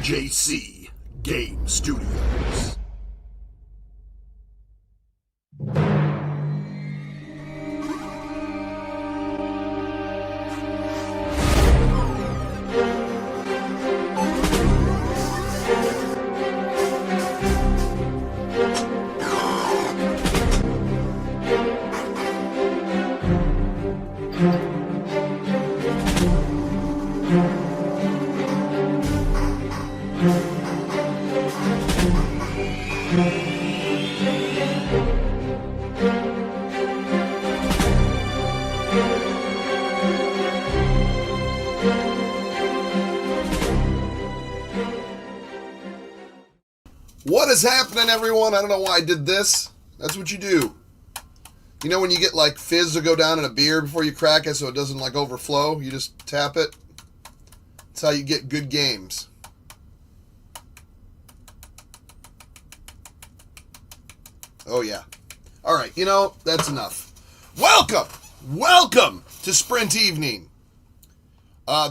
JC Game Studios. What is happening, everyone? I don't know why I did this. That's what you do. You know when you get like fizz to go down in a beer before you crack it so it doesn't like overflow? You just tap it. That's how you get good games. Oh yeah. Alright, you know, that's enough. Welcome to Sprint Evening.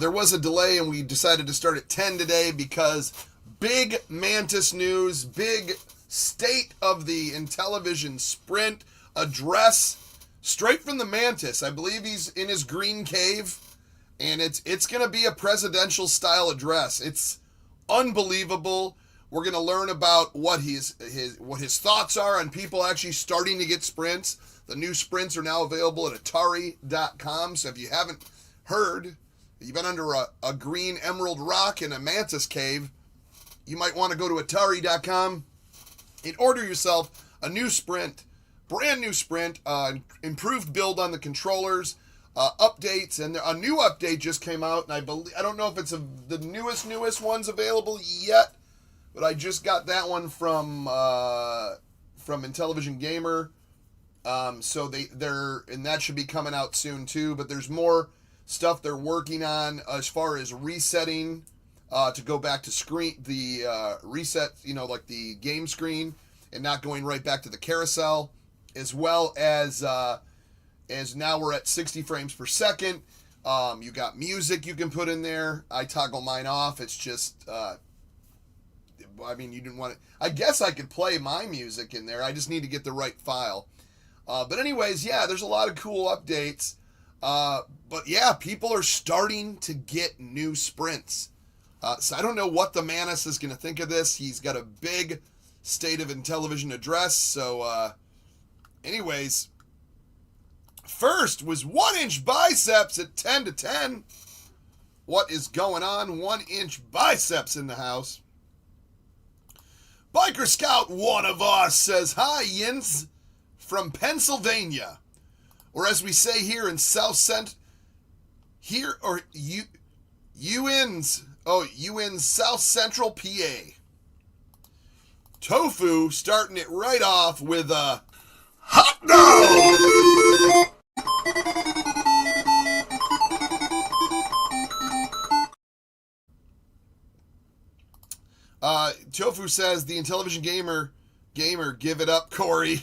There was a delay and we decided to start at 10 today because big Mantis news, big state of the INTELLIVISION Sprint address straight from the Mantis. I believe he's in his green cave, and it's going to be a presidential style address. It's unbelievable. We're going to learn about what his thoughts are on people actually starting to get sprints. The new sprints are now available at Atari.com. So if you haven't heard, you've been under a green emerald rock in a Mantis cave, you might want to go to Atari.com and order yourself a new Sprint, brand new Sprint, improved build on the controllers, updates, and a new update just came out, and I don't know if it's the newest ones available yet, but I just got that one from Intellivision Gamer, so and that should be coming out soon too. But there's more stuff they're working on as far as resetting. To go back to reset, like the game screen and not going right back to the carousel, as well as now we're at 60 frames per second. You got music you can put in there. I toggle mine off. It's just, you didn't want it. I guess I could play my music in there. I just need to get the right file. But anyways, yeah, there's a lot of cool updates. But yeah, people are starting to get new sprints. So I don't know what the Mantis is going to think of this. He's got a big State of Intellivision address. So, anyways, first was 1-inch biceps at 10 to 10. What is going on? 1-inch biceps in the house. Biker Scout, one of us, says, "Hi, Yins, from Pennsylvania." Or as we say here in South Cent, here, or you in South Central PA. Tofu starting it right off with a hot dog. Tofu says the Intellivision gamer, give it up, Corey.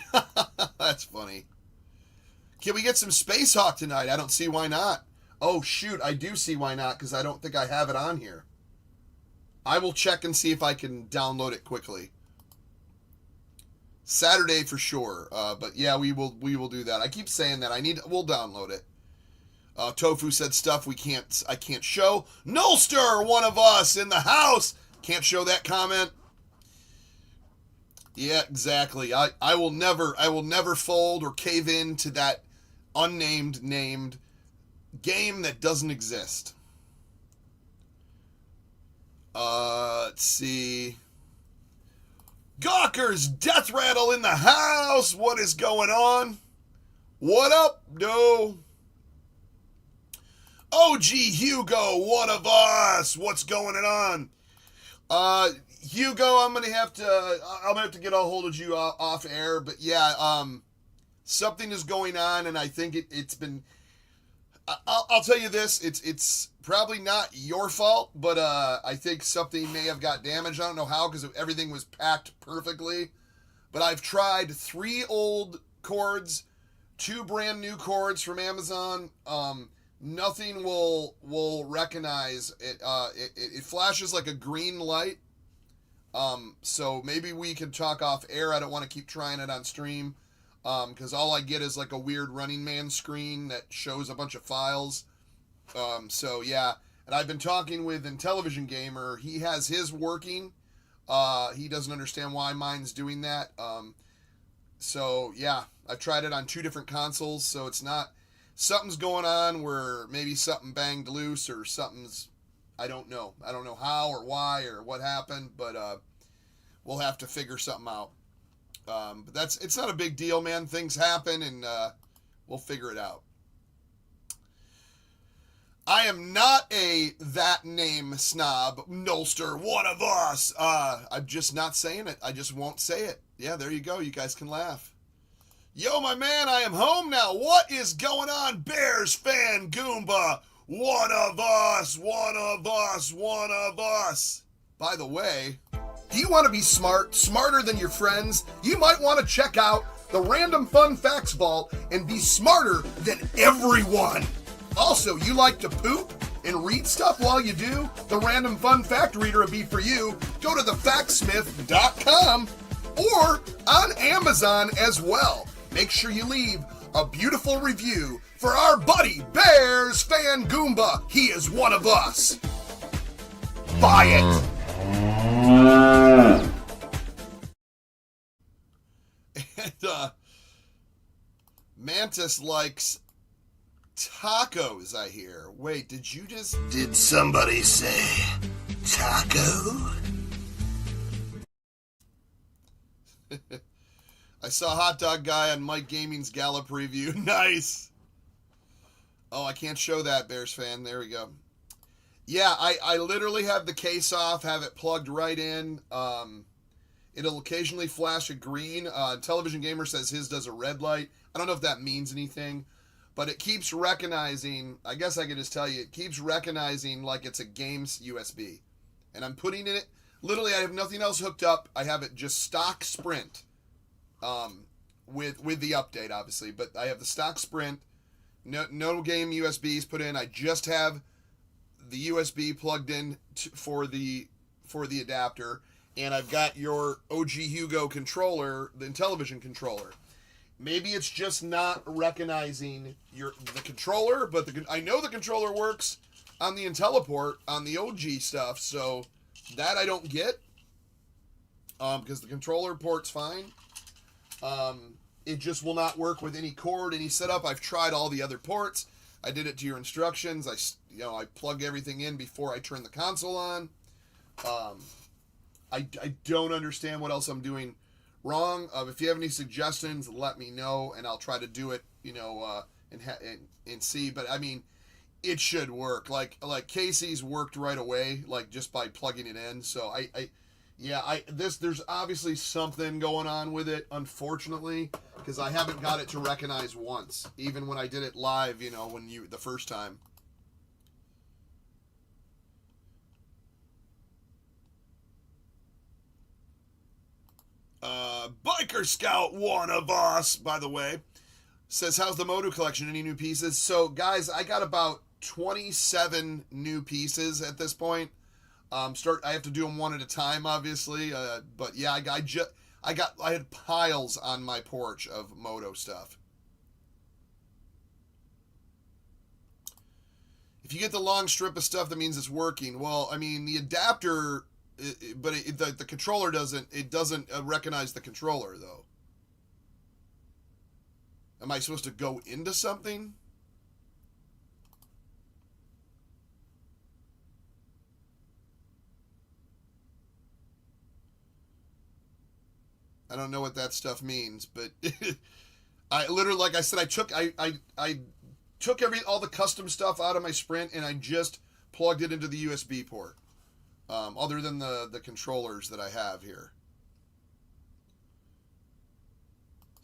That's funny. Can we get some Spacehawk tonight? I don't see why not. Oh shoot, I do see why not, because I don't think I have it on here. I will check and see if I can download it quickly. Saturday for sure. But yeah, we will do that. I keep saying that. We'll download it. Tofu said stuff I can't show. Nullster, one of us in the house. Can't show that comment. Yeah, exactly. I will never fold or cave in to that named game that doesn't exist. Let's see. Gawker's Death Rattle in the house. What is going on? What up, no? OG Hugo, one of us. What's going on? Hugo, I'm gonna have to get a hold of you off air, but yeah, something is going on, and I think it's been. I'll tell you this, it's probably not your fault, but I think something may have got damaged. I don't know how, because everything was packed perfectly. But I've tried 3 old cords, 2 brand new cords from Amazon. Nothing will recognize it. It flashes like a green light So maybe we could talk off air. I don't want to keep trying it on stream, because all I get is like a weird Running Man screen that shows a bunch of files. So yeah, and I've been talking with Intellivision Gamer. He has his working. He doesn't understand why mine's doing that. So yeah, I've tried it on 2 different consoles, so it's not, something's going on where maybe something banged loose or something's, I don't know how or why or what happened, but we'll have to figure something out. But it's not a big deal, man. Things happen, and we'll figure it out. I am not a that name snob, Nolster, one of us. I'm just not saying it. I just won't say it. Yeah, there you go. You guys can laugh. Yo, my man, I am home now. What is going on, Bears fan Goomba? One of us, one of us, one of us. By the way, do you want to be smart, smarter than your friends? You might want to check out the Random Fun Facts Vault and be smarter than everyone. Also, you like to poop and read stuff while you do? The Random Fun Fact Reader will be for you. Go to thefactsmith.com or on Amazon as well. Make sure you leave a beautiful review for our buddy Bears fan Goomba. He is one of us. Buy it. And Mantis likes tacos, I hear. Wait, did somebody say taco? I saw Hot Dog Guy on Mike Gaming's Gala preview. Nice. Oh, I can't show that, Bears fan. There we go. Yeah, I literally have the case off, have it plugged right in. It'll occasionally flash a green. Television Gamer says his does a red light. I don't know if that means anything, but it keeps recognizing, I guess I could just tell you, it keeps recognizing like it's a game's USB. And I'm putting it, literally I have nothing else hooked up. I have it just stock Sprint. With the update, obviously, but I have the stock Sprint, no game USBs put in. I just have the USB plugged in for the adapter, and I've got your OG Hugo controller, the Intellivision controller. Maybe it's just not recognizing the controller, but I know the controller works on the IntelliPort on the OG stuff, so that I don't get, because the controller port's fine. It just will not work with any cord, any setup. I've tried all the other ports. I did it to your instructions. I plug everything in before I turn the console on. I don't understand what else I'm doing wrong. If you have any suggestions, let me know, and I'll try to do it, and see. But I mean, it should work. Like Casey's worked right away, like just by plugging it in. So there's obviously something going on with it, unfortunately, because I haven't got it to recognize once, even when I did it live, the first time. Biker Scout, one of us, by the way, says, how's the Moto collection? Any new pieces? So, guys, I got about 27 new pieces at this point. I have to do them one at a time, obviously. But yeah, I had piles on my porch of Moto stuff. If you get the long strip of stuff, that means it's working. Well, I mean, the adapter, the controller doesn't recognize the controller, though. Am I supposed to go into something? I don't know what that stuff means, but I literally, like I said, I took all the custom stuff out of my Sprint, and I just plugged it into the USB port. Other than the controllers that I have here.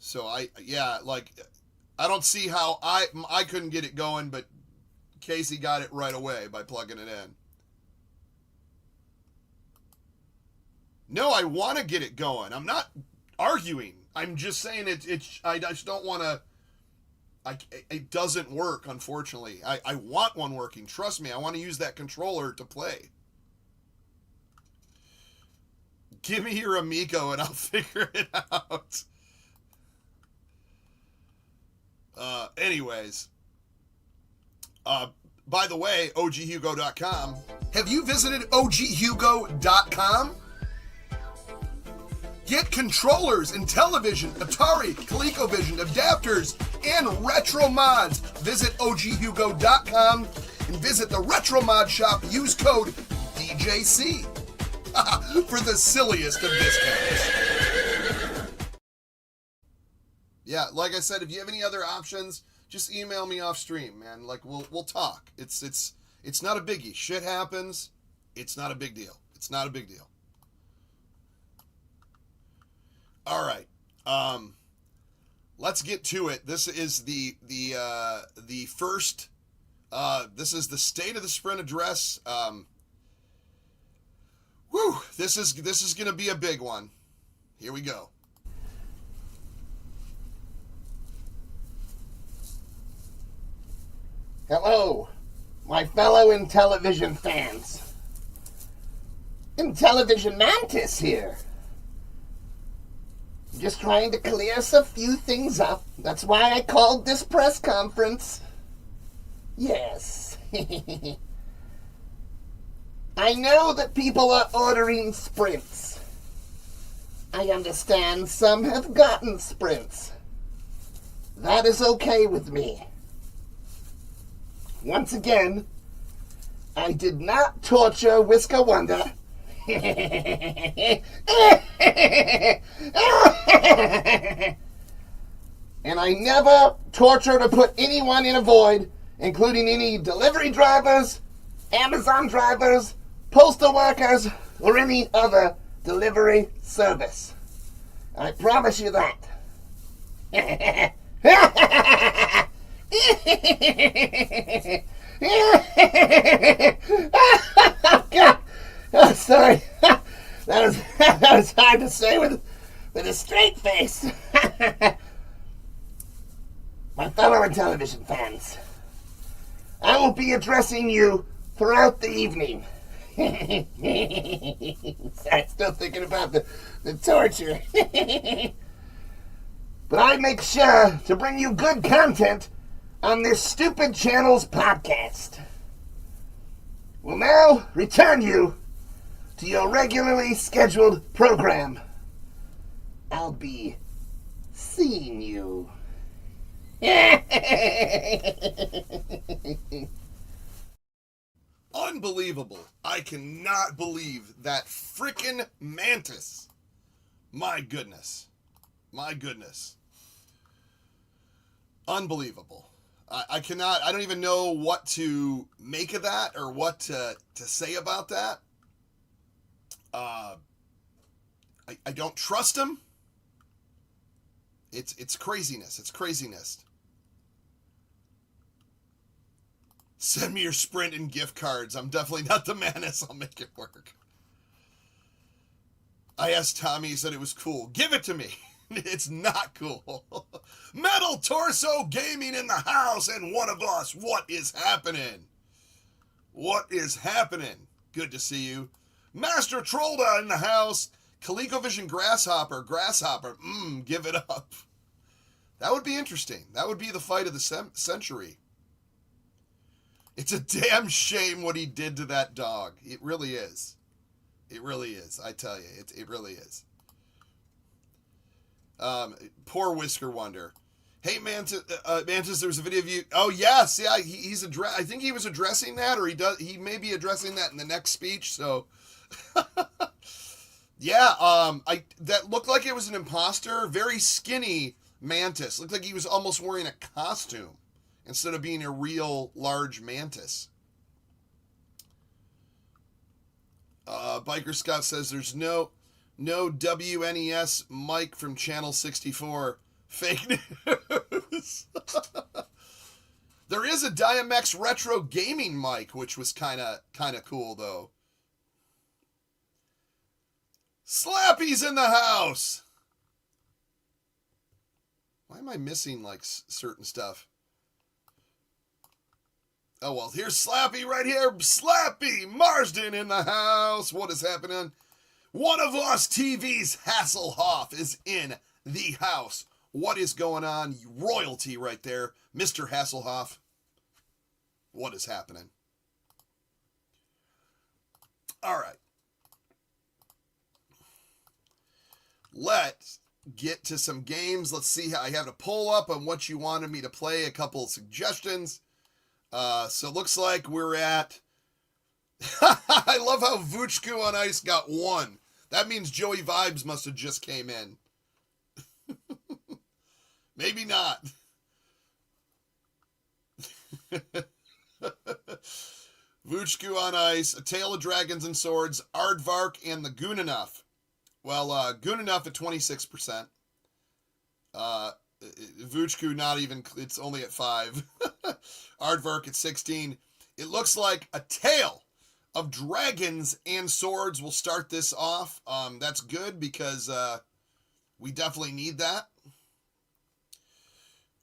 So I don't see how I couldn't get it going, but Casey got it right away by plugging it in. No, I want to get it going. I'm not arguing. I'm just saying I just don't want to. It doesn't work, unfortunately. I want one working. Trust me, I want to use that controller to play. Give me your Amico and I'll figure it out. Anyways. By the way, oghugo.com. Have you visited oghugo.com? Get controllers, INTELLIVISION, Atari, ColecoVision, adapters, and retro mods. Visit oghugo.com and visit the retro mod shop. Use code DJC for the silliest of discounts. Yeah, like I said, if you have any other options, just email me off stream, man. Like we'll talk. It's not a biggie. Shit happens. It's not a big deal. It's not a big deal. All right. Let's get to it. This is the first. This is the State of the Sprint address. This is gonna be a big one. Here we go. Hello, my fellow INTELLIVISION fans. INTELLIVISION Mantis here. Just trying to clear a few things up. That's why I called this press conference. Yes. I know that people are ordering sprints. I understand some have gotten sprints. That is okay with me. Once again, I did not torture Whisker Wonder. And I never tortured or put anyone in a void, including any delivery drivers, Amazon drivers, postal workers, or any other delivery service. I promise you that. Oh, God. Oh, sorry. That was hard to say with a straight face. My fellow INTELLIVISION fans, I will be addressing you throughout the evening. I'm still thinking about the torture. But I make sure to bring you good content on this stupid channel's podcast. We'll now return you to your regularly scheduled program. I'll be seeing you. Unbelievable. I cannot believe that frickin' Mantis. My goodness. My goodness. Unbelievable. I don't even know what to make of that or what to say about that. I don't trust him. It's craziness. It's craziness. Send me your Sprint and gift cards. I'm definitely not the Mantis. I'll make it work. I asked Tommy, he said it was cool. Give it to me. It's not cool. Metal Torso Gaming in the house and one of us. What is happening? What is happening? Good to see you. Master Trolda in the house. ColecoVision Grasshopper. Give it up. That would be interesting. That would be the fight of the century. It's a damn shame what he did to that dog. It really is. It really is. I tell you, it really is. Poor Whisker Wonder. Hey, Mantis, there was a video of you. Oh, yes. Yeah, he's I think he was addressing that, or he may be addressing that in the next speech, so. Yeah, that looked like it was an imposter. Very skinny Mantis. Looked like he was almost wearing a costume instead of being a real large mantis. Biker Scott says there's no WNES mic from Channel 64. Fake news. There is a Diamex Retro Gaming mic, which was kind of cool, though. Slappy's in the house. Why am I missing, like, certain stuff? Oh, well, here's Slappy right here. Slappy Marsden in the house. What is happening? One of Us TV's Hasselhoff is in the house. What is going on? Royalty right there. Mr. Hasselhoff. What is happening? All right. Let's get to some games. Let's see how I have to pull up on what you wanted me to play. A couple of suggestions. So it looks like we're at... I love how Vuchku on Ice got 1. That means Joey Vibes must have just came in. Maybe not. Vuchku on Ice, A Tale of Dragons and Swords, Aardvark, and the Gunanoff. Well, Gunanoff at 26%. Vuchku not even, it's only at 5. Aardvark at 16. It looks like A Tale of Dragons and Swords will start this off. That's good because we definitely need that.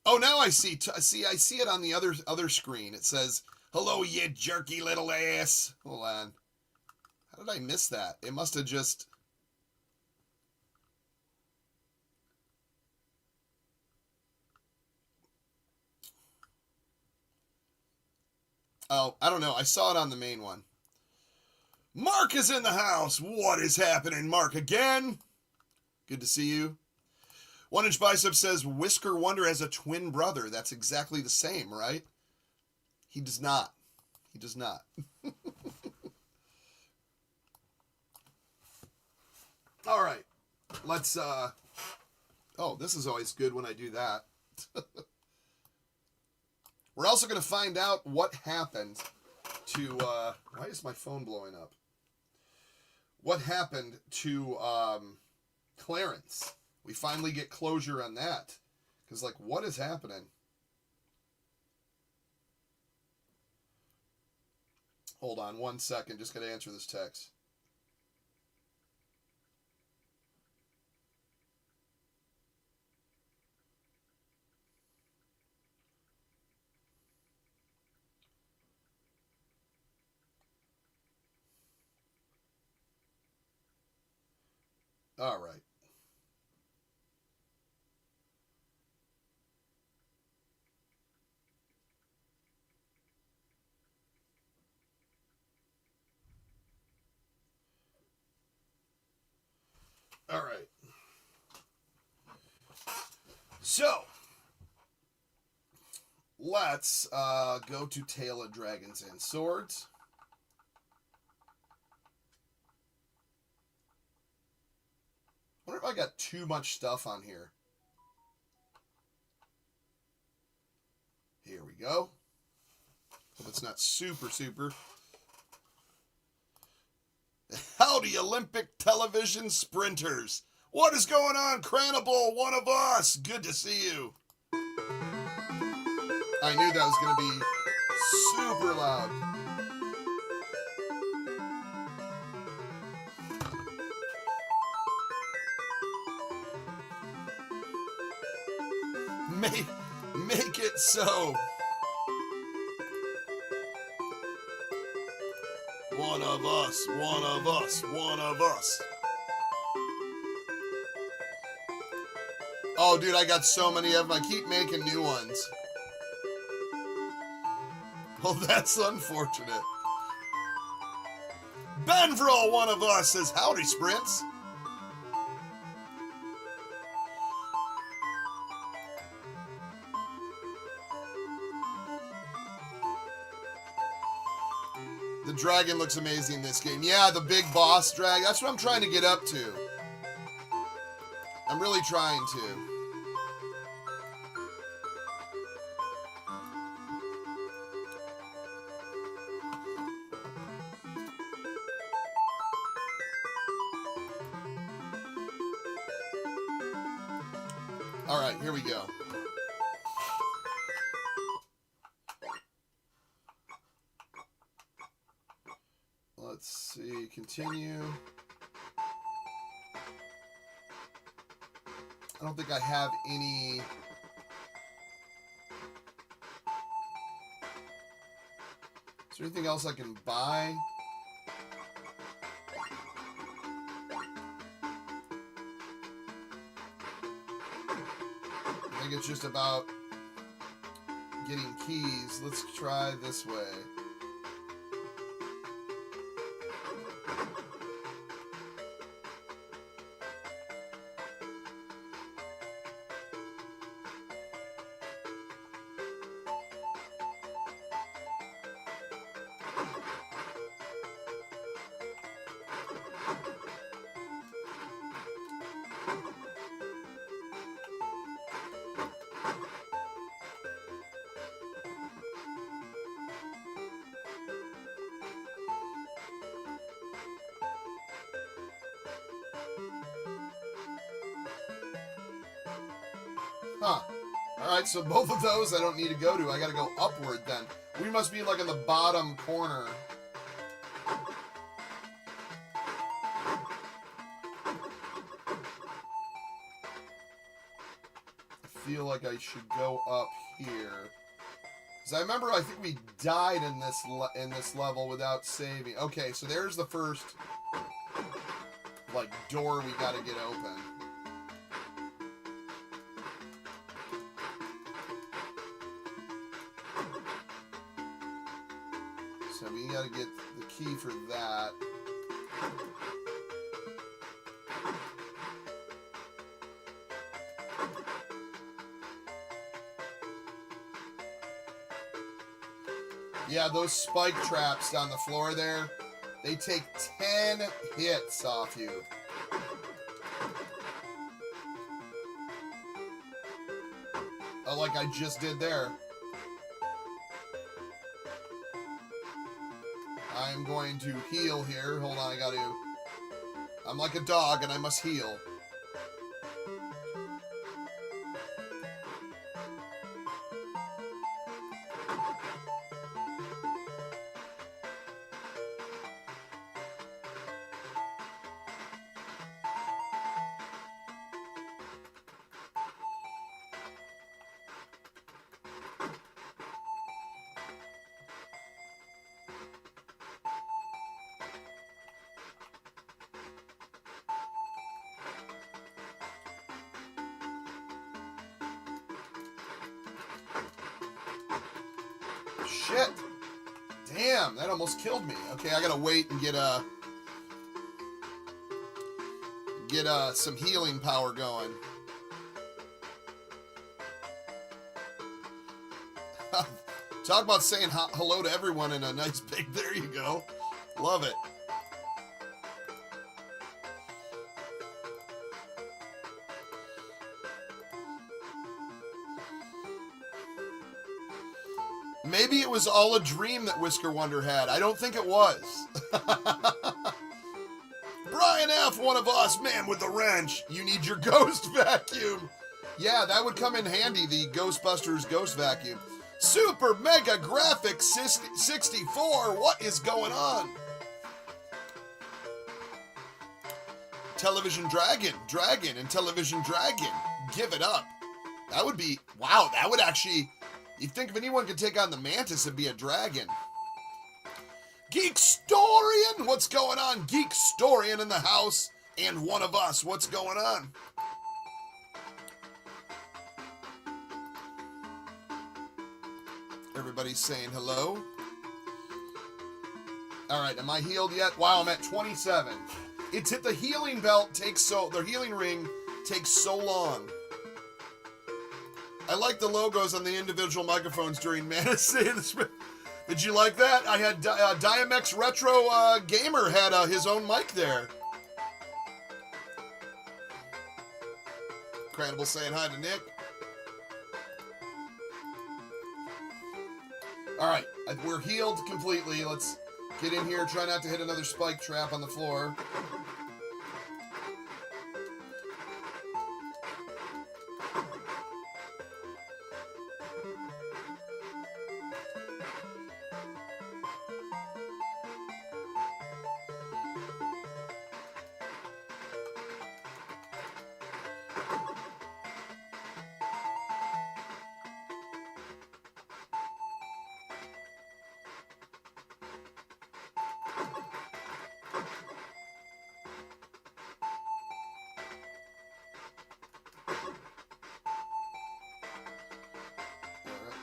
Oh, now I see. I see it on the other screen. It says, "Hello, you jerky little ass." Hold on. How did I miss that? It must have just... Oh, I don't know. I saw it on the main one. Mark is in the house. What is happening, Mark? Again? Good to see you. 1 Inch Bicep says, Whisker Wonder has a twin brother. That's exactly the same, right? He does not. He does not. All right. Let's, oh, this is always good when I do that. We're also going to find out what happened to, why is my phone blowing up? What happened to, Clarence. We finally get closure on that. Because, like, what is happening? Hold on 1 second. Just got to answer this text. All right. All right. So, let's go to Tale of Dragons and Swords. I wonder if I got too much stuff on here. Here we go. Hope it's not super. Howdy, Olympic television sprinters. What is going on, Cranable? One of us. Good to see you. I knew that was going to be super loud. Make it so. One of us, one of us, one of us. Oh, dude, I got so many of them. I keep making new ones. Well, that's unfortunate. Benvril, one of us, says, howdy, Sprints. The dragon looks amazing in this game. Yeah, the big boss dragon. That's what I'm trying to get up to. I'm really trying to. All right, here we go. Let's see, continue. I don't think I have any... Is there anything else I can buy? think it's just about getting keys. Let's try this way. Huh. Alright, so both of those I don't need to go to. I gotta go upward then. We must be like in the bottom corner. I feel like I should go up here. Because I remember I think we died in this level without saving. Okay, so there's the first like door we gotta get open. So we gotta get the key for that. Yeah, those spike traps on the floor there, they take 10 hits off you. Oh, like I just did there. I'm going to heal here. Hold on, I'm like a dog and I must heal. Shit. Damn, that almost killed me. Okay, I gotta wait and get some healing power going. Talk about saying hello to everyone in a nice big, there you go. Love it. Maybe it was all a dream that Whisker Wonder had. I don't think it was. Brian F., one of us, man with the wrench. You need your ghost vacuum. Yeah, that would come in handy, the Ghostbusters ghost vacuum. Super Mega Graphics 64, what is going on? Television Dragon, and Television Dragon. Give it up. That would be, wow, that would actually... You'd think if anyone could take on the Mantis, it'd be a dragon. Geekstorian, what's going on? Geekstorian in the house, and one of us, what's going on? Everybody's saying hello. All right, am I healed yet? Wow, I'm at 27. It's hit the healing belt the healing ring takes so long. I like the logos on the individual microphones during Mantis. Did you like that? I had Diamex Retro Gamer had his own mic there. Credible saying hi to Nick. All right, we're healed completely. Let's get in here. Try not to hit another spike trap on the floor.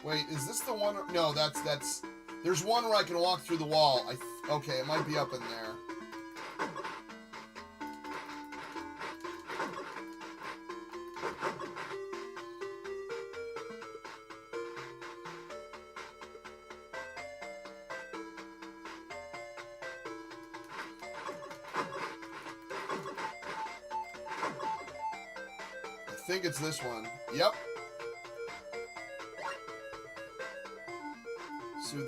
Wait, is this the one? No, that's. There's one where I can walk through the wall. Okay, it might be up in there. I think it's this one. Yep. So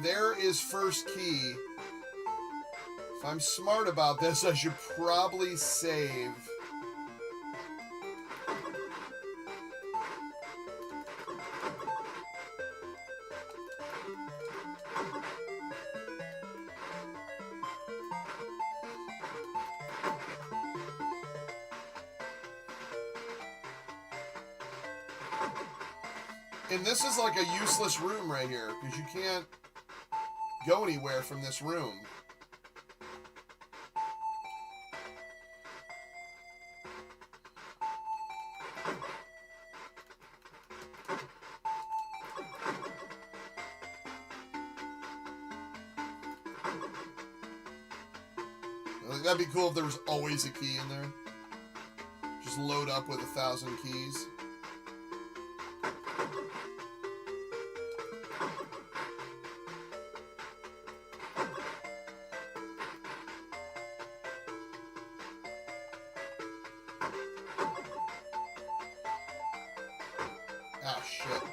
there is first key. If I'm smart about this, I should probably save. And this is like a useless room right here, because you can't go anywhere from this room. I think that'd be cool if there was always a key in there. Just load up with 1,000 keys. Ah, shit.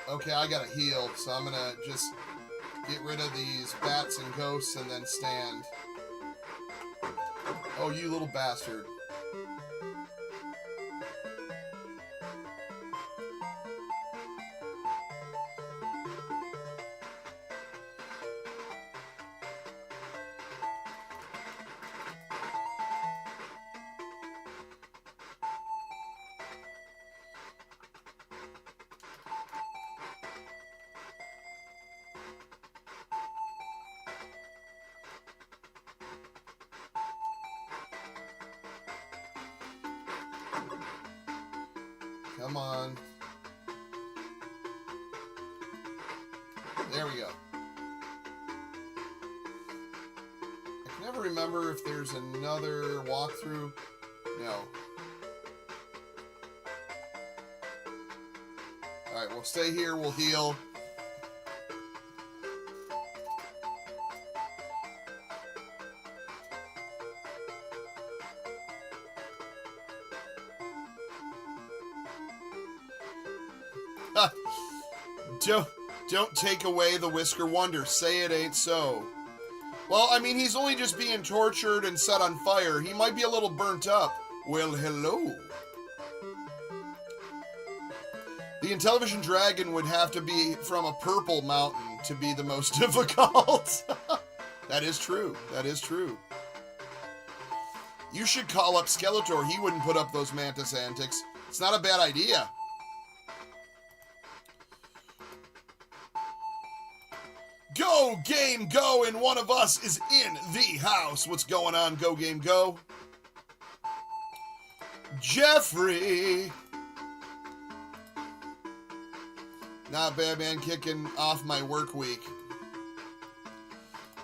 Okay, I gotta heal, so I'm gonna just get rid of these bats and ghosts and then stand. Oh, you little bastard. Come on. There we go. I can never remember if there's another walkthrough. No. Alright, we'll stay here, we'll heal. Don't take away the Whisker Wonder. Say it ain't so. Well, I mean, he's only just being tortured and set on fire. He might be a little burnt up. Well, hello. The Intellivision Dragon would have to be from a purple mountain to be the most difficult. That is true. That is true. You should call up Skeletor. He wouldn't put up those Mantis antics. It's not a bad idea. Go, game, go, and one of us is in the house. What's going on, Go, game, go? Jeffrey. Not bad, man, kicking off my work week.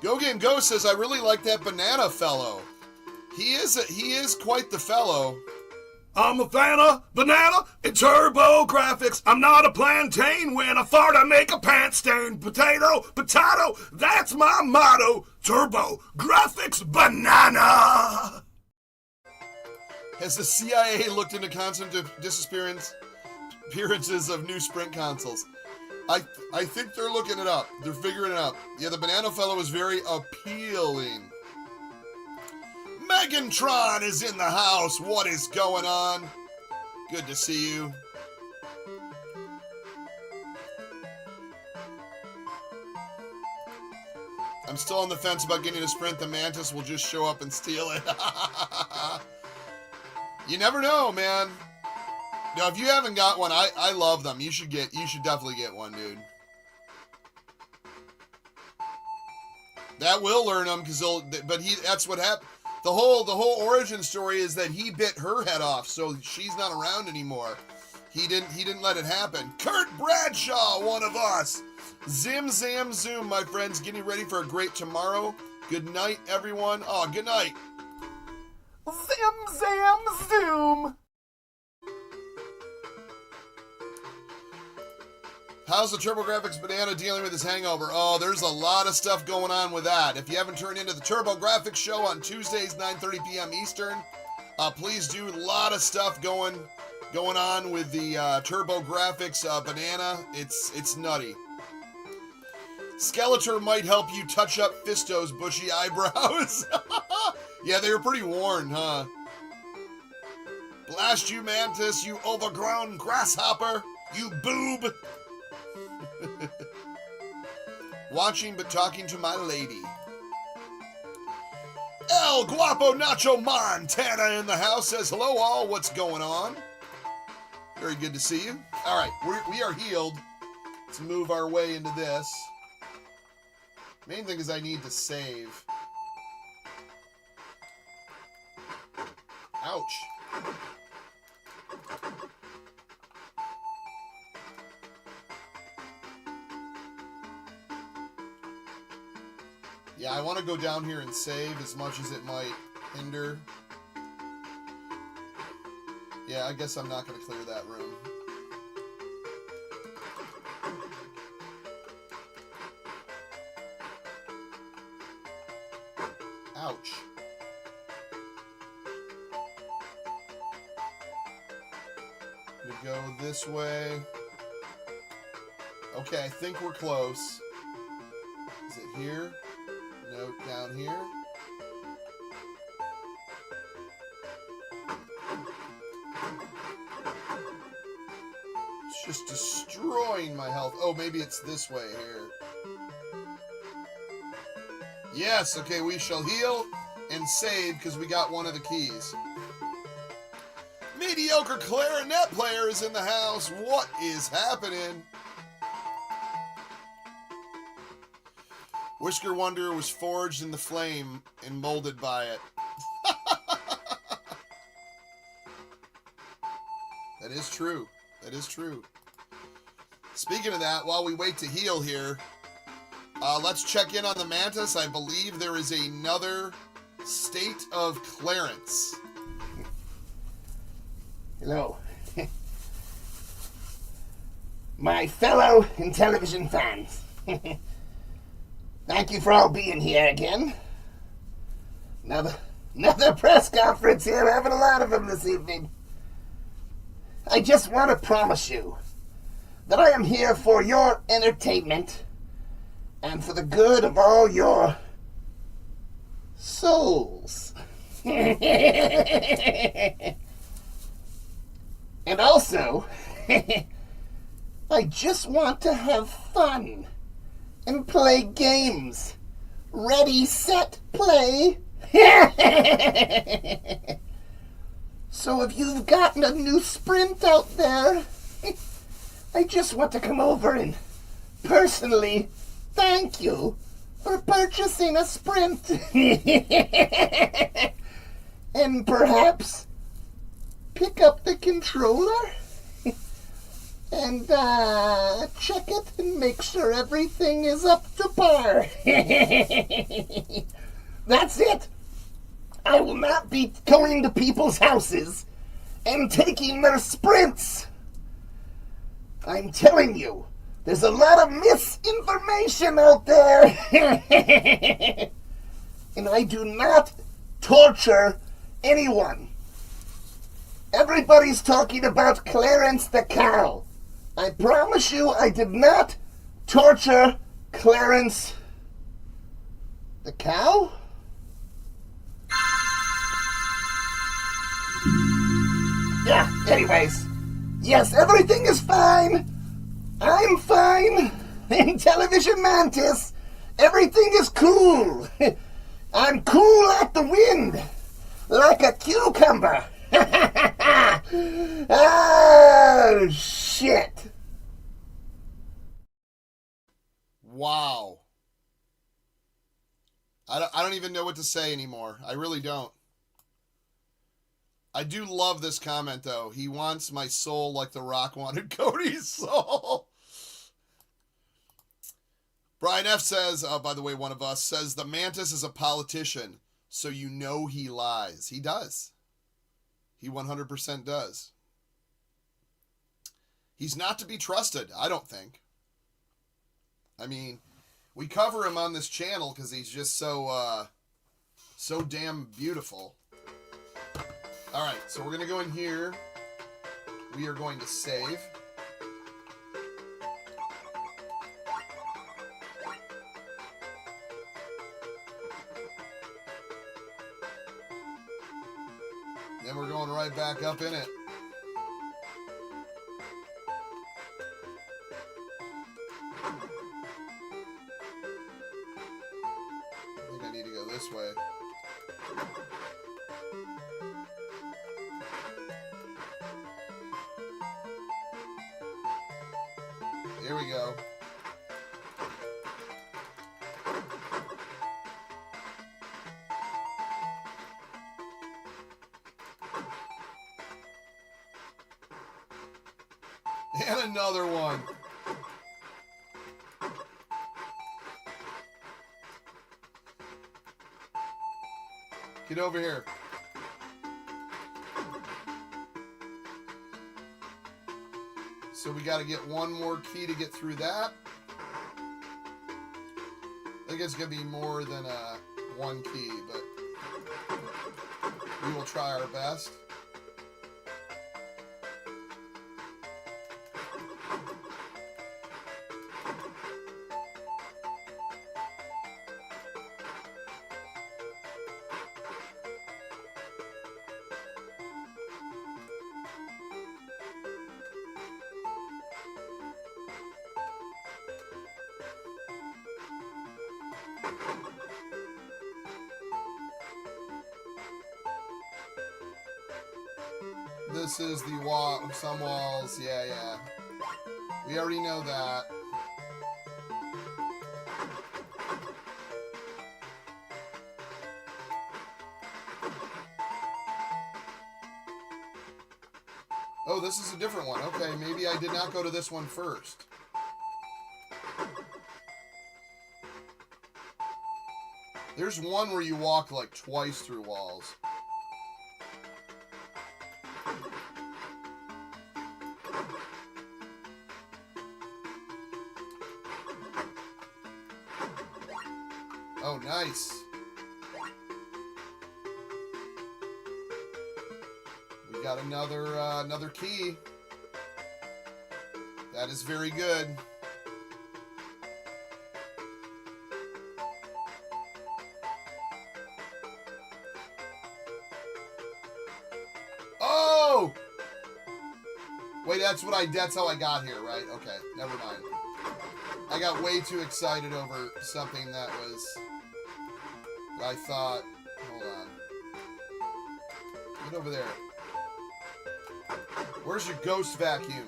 Go, game, go says, I really like that banana fellow. He is quite the fellow. I'm a fan of banana and turbo graphics. I'm not a plantain. When I fart, I make a pants stain. Potato, potato, that's my motto. Turbo graphics banana. Has the CIA looked into constant disappearances of new Sprint consoles? I think they're looking it up. They're figuring it out. Yeah, the banana fellow is very appealing. Megantron is in the house. What is going on? Good to see you. I'm still on the fence about getting a Sprint. The Mantis will just show up and steal it. You never know, man. Now, if you haven't got one, I love them. You should definitely get one, dude. That will learn him, but that's what happened. The whole origin story is that he bit her head off, so she's not around anymore. He didn't let it happen. Kurt Bradshaw, one of us. Zim zam zoom, my friends, getting ready for a great tomorrow. Good night, everyone. Oh, good night. Zim zam zoom. How's the TurboGrafx Banana dealing with his hangover? Oh, there's a lot of stuff going on with that. If you haven't turned into the TurboGrafx show on Tuesdays, 9:30 p.m. Eastern, please do. A lot of stuff going on with the TurboGrafx Banana. It's nutty. Skeletor might help you touch up Fisto's bushy eyebrows. Yeah, they were pretty worn, huh? Blast you, Mantis, you overgrown grasshopper, you boob. Watching but talking to my lady. El Guapo Nacho Montana in the house says, hello all, what's going on? Very good to see you. All right, we are healed. Let's move our way into this. Main thing is I need to save. Ouch. Yeah, I want to go down here and save as much as it might hinder. Yeah, I guess I'm not going to clear that room. Ouch. We go this way. Okay, I think we're close. Is it here? No, down here. It's just destroying my health. Oh, maybe it's this way here. Yes, okay, we shall heal and save because we got one of the keys. Mediocre clarinet player is in the house. What is happening? Whisker Wonder was forged in the flame and molded by it. That is true. That is true. Speaking of that, while we wait to heal here, let's check in on the Mantis. I believe there is another state of clearance. Hello. My fellow Intellivision fans. Thank you for all being here again. Another press conference here. We're having a lot of them this evening. I just want to promise you that I am here for your entertainment and for the good of all your souls. And also, I just want to have fun and play games. Ready, set, play. So if you've gotten a new Sprint out there, I just want to come over and personally thank you for purchasing a Sprint. And perhaps pick up the controller and check it and make sure everything is up to par. That's it. I will not be going to people's houses and taking their Sprints. I'm telling you, there's a lot of misinformation out there. And I do not torture anyone. Everybody's talking about Clarence the cow. I promise you I did not torture Clarence the cow. Yeah, anyways. Yes, everything is fine. I'm fine. Intellivision Mantis. Everything is cool. I'm cool at the wind. Like a cucumber. Oh, shit. Wow. I don't even know what to say anymore. I really don't. I do love this comment, though. He wants my soul like The Rock wanted Cody's soul. Brian F. says, by the way, one of us, says the Mantis is a politician, so you know he lies. He does. He 100% does. He's not to be trusted, I don't think. I mean, we cover him on this channel because he's just so damn beautiful. All right, so we're going to go in here. We are going to save. Then we're going right back up in it. I think I need to go this way. Here we go. And another one. Get over here. So we got to get one more key to get through that. I think it's going to be more than one key, but we will try our best. This is the wall, some walls, yeah. We already know that. Oh, this is a different one. Okay, maybe I did not go to this one first. There's one where you walk like twice through walls. Oh, nice. We got another key. That is very good. Oh! Wait, that's how I got here, right? Okay, never mind. I got way too excited over something that I thought, hold on. Get over there. Where's your ghost vacuum?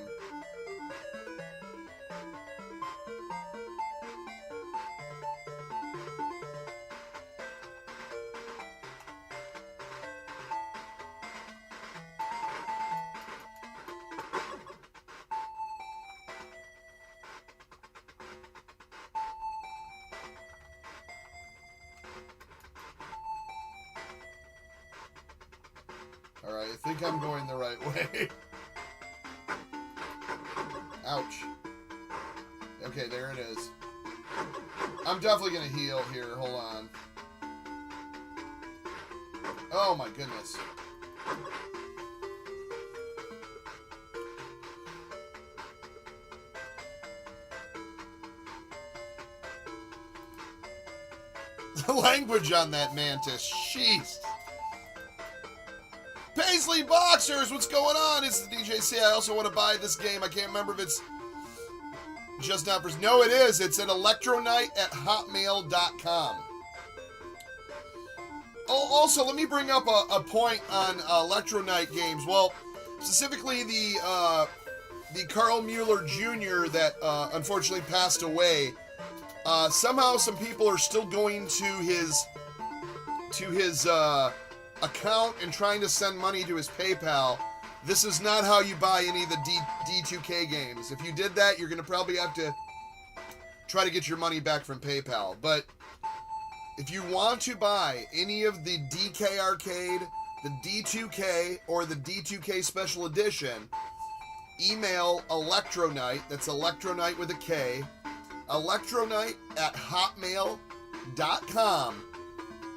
Alright, I think I'm going the right way. Ouch. Okay, there it is. I'm definitely going to heal here. Hold on. Oh my goodness. The language on that Mantis. Jeez. Paisley Boxers, what's going on? It's the DJC. I also want to buy this game. I can't remember if it's just not for... No, it is. It's at electronite@hotmail.com. Oh, also, let me bring up a point on Electronite games. Well, specifically the Carl Mueller Jr. that unfortunately passed away. Somehow some people are still going to his account and trying to send money to his PayPal. This is not how you buy any of the D2K games. If you did that, you're going to probably have to try to get your money back from PayPal. But if you want to buy any of the DK Arcade, the D2K, or the D2K Special Edition, email Electronite, that's Electronite with a K, electronite@hotmail.com,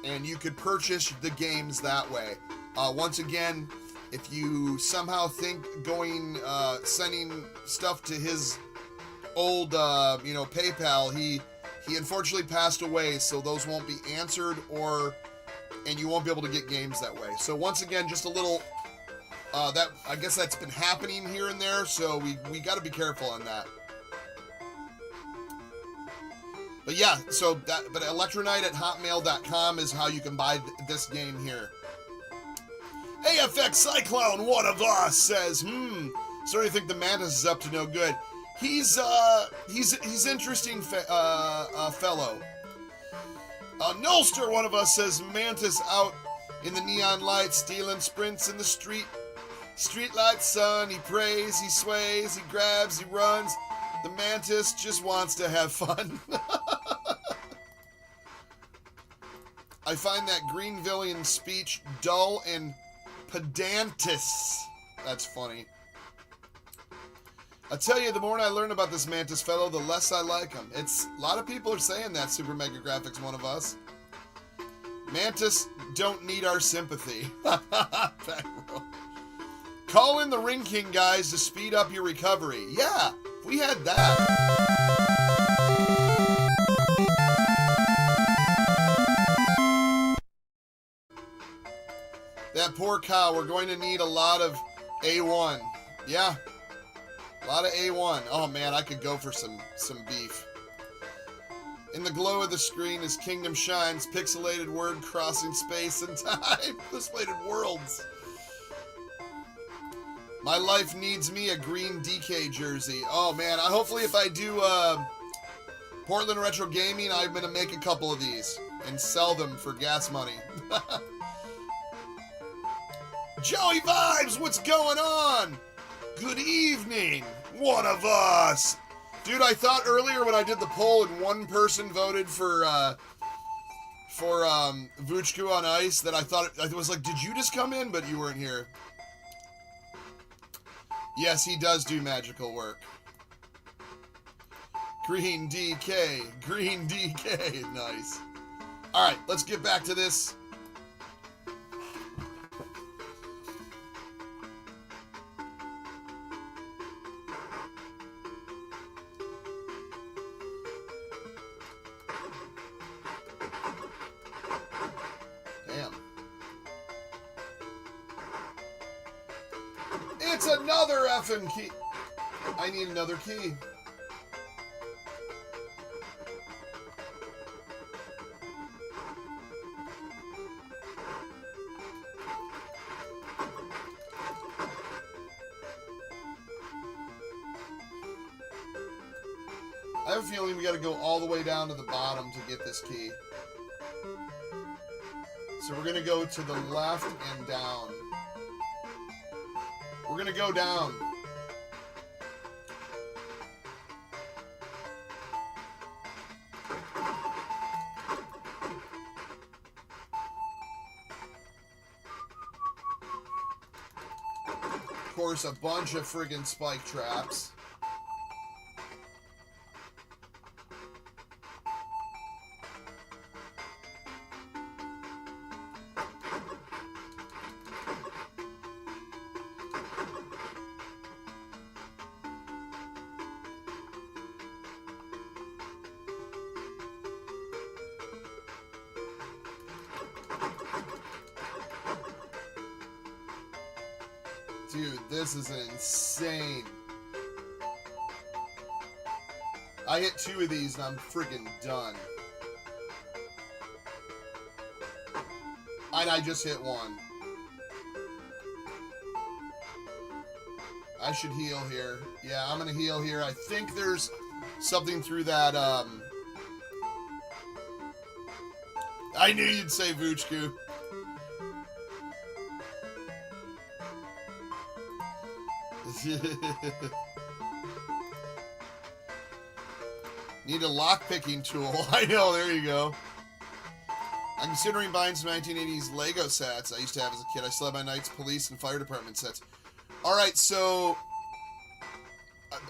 and you could purchase the games that way. Once again, if you somehow think sending stuff to his old, PayPal, he unfortunately passed away, so those won't be answered, and you won't be able to get games that way. So once again, just a little, I guess that's been happening here and there, so we got to be careful on that. But yeah, but electronite@hotmail.com is how you can buy this game here. AFX Cyclone, one of us, says, starting to think the Mantis is up to no good. He's interesting fellow. Nolster, one of us, says, Mantis out in the neon lights, stealing sprints in the street light sun. He prays, he sways, he grabs, he runs. The Mantis just wants to have fun. I find that Greenvillian speech dull and pedantous. That's funny. I tell you, the more I learn about this Mantis fellow, the less I like him. A lot of people are saying that, Super Mega Graphics, one of us. Mantis don't need our sympathy. Call in the Ring King guys to speed up your recovery. Yeah, we had that. That poor cow, we're going to need a lot of A1. Yeah, a lot of A1. Oh man, I could go for some beef. In the glow of the screen as Kingdom shines, pixelated word crossing space and time. Pixelated worlds. My life needs me a green DK jersey. Oh man, hopefully if I do Portland Retro Gaming, I'm going to make a couple of these and sell them for gas money. Joey Vibes, what's going on? Good evening, one of us. Dude, I thought earlier when I did the poll and one person voted for Vuchku on Ice that I was like, did you just come in? But you weren't here. Yes, he does do magical work. Green DK, nice. All right, let's get back to this. It's another effing key. I need another key. I have a feeling we got to go all the way down to the bottom to get this key. So we're going to go to the left and down. We're going to go down. Of course, a bunch of friggin' spike traps. Dude, this is insane. I hit 2 of these and I'm freaking done. And I just hit 1. I should heal here. Yeah, I'm gonna heal here. I think there's something through that I knew you'd say Vuchku. Need a lock-picking tool. I know, there you go. I'm considering buying some 1980s Lego sets I used to have as a kid. I still have my Knights Police and Fire Department sets. Alright, so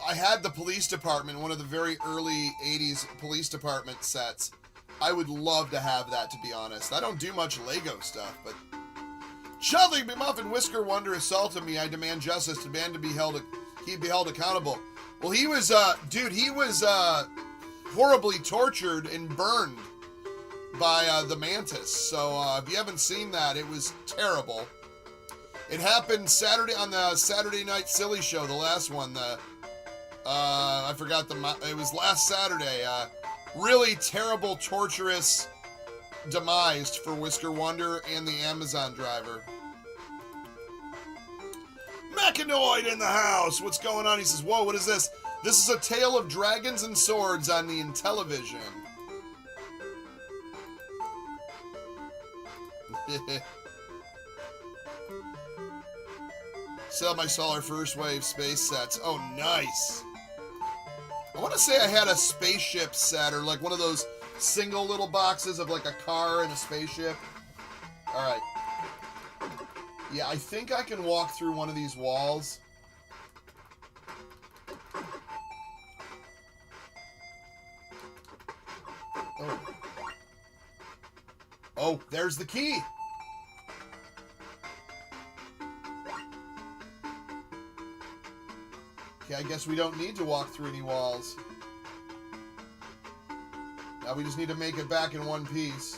I had the police department, one of the very early 80s police department sets. I would love to have that, to be honest. I don't do much Lego stuff, but... Chudley McMuffin Whisker Wonder assaulted me. I demand justice. Demand to be held accountable. Well, he was, he was, horribly tortured and burned by, the Mantis. So, if you haven't seen that, it was terrible. It happened Saturday on the Saturday Night Silly Show, the last one. I forgot it was last Saturday. Really terrible, torturous demise for Whisker Wonder and the Amazon driver. Mechanoid in the house. What's going on? He says, whoa, what is this? This is a tale of dragons and swords on the INTELLIVISION. Sell my solar first wave space sets. Oh, nice. I want to say I had a spaceship set, or like one of those single little boxes of like a car and a spaceship. Alright. Yeah, I think I can walk through one of these walls. Oh. Oh, there's the key. Okay, I guess we don't need to walk through any walls. Now we just need to make it back in one piece.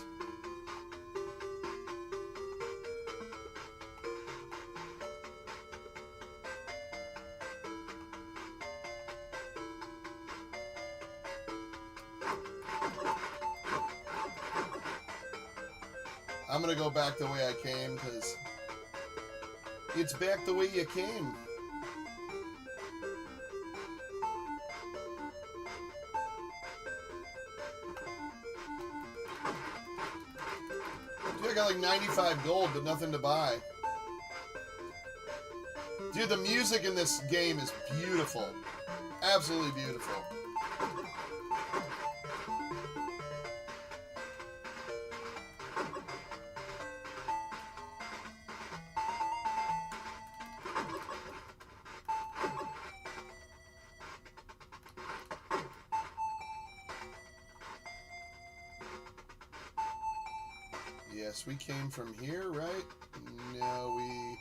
I'm gonna go back the way I came, because it's back the way you came. Dude, I got like 95 gold, but nothing to buy. Dude, the music in this game is beautiful. Absolutely beautiful. Yes, we came from here, right? No, we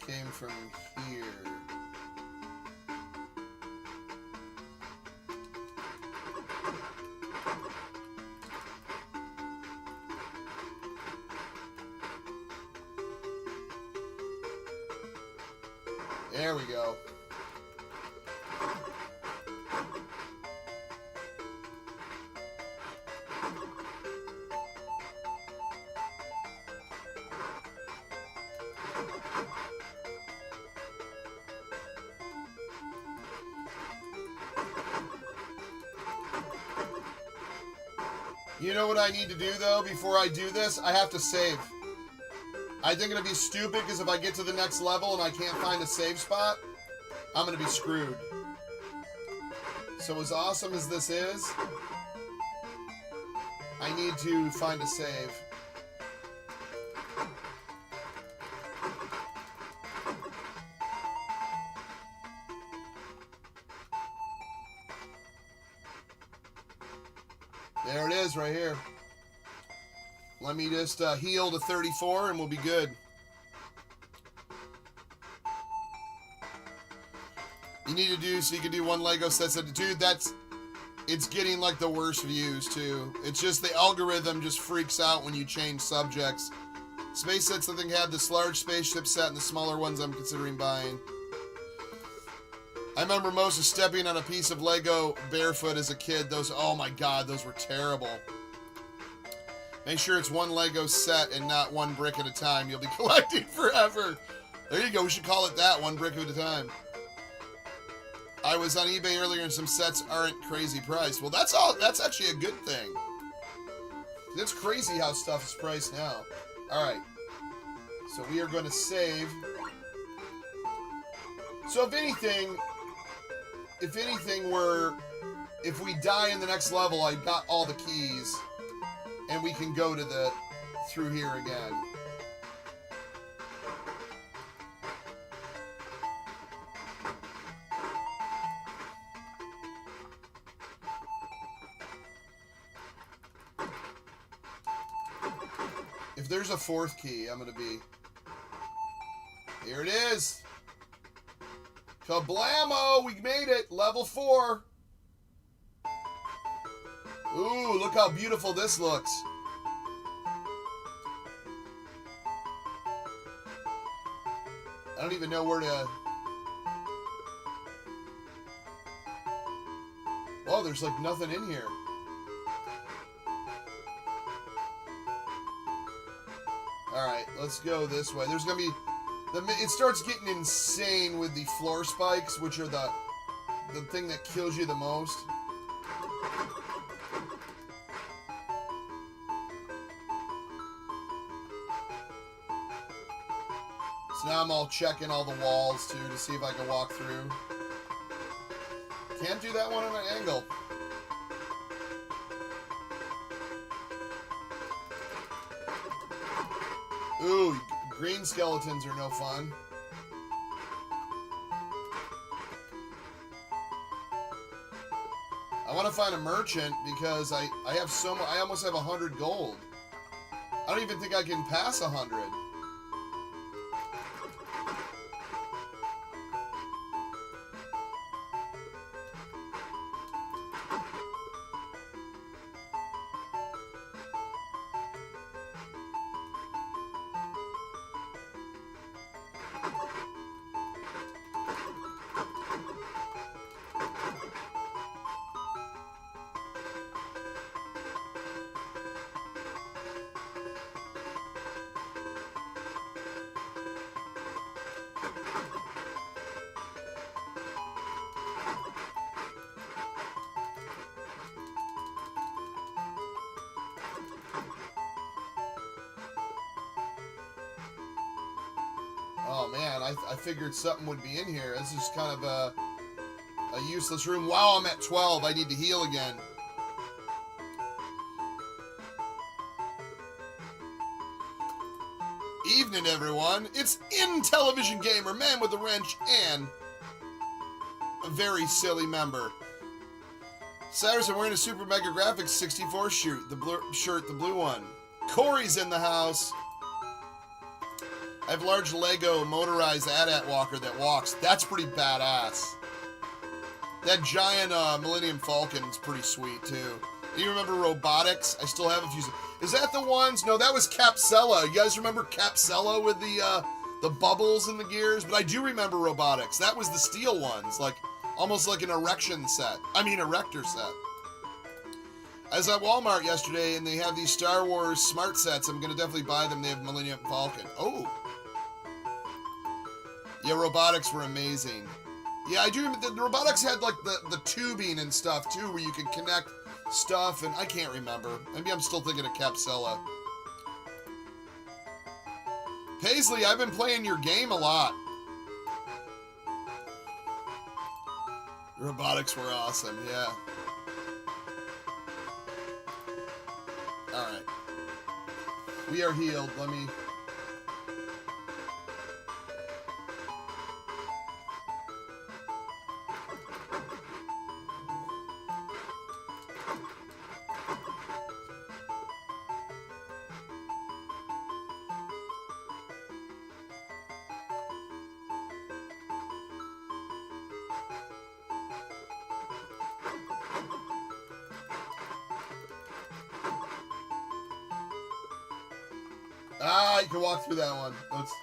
came from here. There we go. You know what I need to do, though, before I do this? I have to save. I think it'll be stupid, because if I get to the next level and I can't find a save spot, I'm going to be screwed. So as awesome as this is, I need to find a save. There it is, right here. Let me just heal to 34 and we'll be good. You need to do, so you can do one Lego set. Dude, it's getting like the worst views too. It's just the algorithm just freaks out when you change subjects. Space sets, I think, had this large spaceship set, and the smaller ones I'm considering buying. I remember Moses stepping on a piece of Lego barefoot as a kid. Those, oh my god, those were terrible. Make sure it's one Lego set and not one brick at a time. You'll be collecting forever. There you go, we should call it that, one brick at a time. I was on eBay earlier and some sets aren't crazy priced. Well, that's actually a good thing. It's crazy how stuff is priced now. Alright. So we are going to save. So if anything, if we die in the next level, I got all the keys. And we can go to through here again. If there's a fourth key, I'm going to be... Here it is! Kablamo! We made it! Level 4! Ooh, look how beautiful this looks. I don't even know where to... Oh, there's like nothing in here. Alright, let's go this way. There's gonna be... It starts getting insane with the floor spikes, which are the thing that kills you the most. So now I'm all checking all the walls, too, to see if I can walk through. Can't do that one on an angle. Ooh, green skeletons are no fun. I want to find a merchant because I have I almost have 100 gold. I don't even think I can pass 100. Oh man, I figured something would be in here. This is kind of a useless room. Wow, I'm at 12. I need to heal again. Evening, everyone. It's INTELLIVISION Gamer, man with a wrench, and a very silly member. Cyrus, I'm wearing a Super Mega Graphics 64 shirt, the blue one. Corey's in the house. I have a large Lego motorized AT-AT walker that walks. That's pretty badass. That giant Millennium Falcon is pretty sweet, too. Do you remember Robotics? I still have a few. Is that the ones? No, that was Capsella. You guys remember Capsella with the bubbles in the gears? But I do remember Robotics. That was the steel ones, like almost like an erection set. I mean, erector set. I was at Walmart yesterday, and they have these Star Wars smart sets. I'm going to definitely buy them. They have Millennium Falcon. Oh. Yeah, Robotics were amazing. Yeah, I do remember. The Robotics had, like, the tubing and stuff, too, where you could connect stuff, and I can't remember. Maybe I'm still thinking of Capsella. Paisley, I've been playing your game a lot. Robotics were awesome, yeah. Alright. We are healed. Let me... Ah, you can walk through that one. Let's...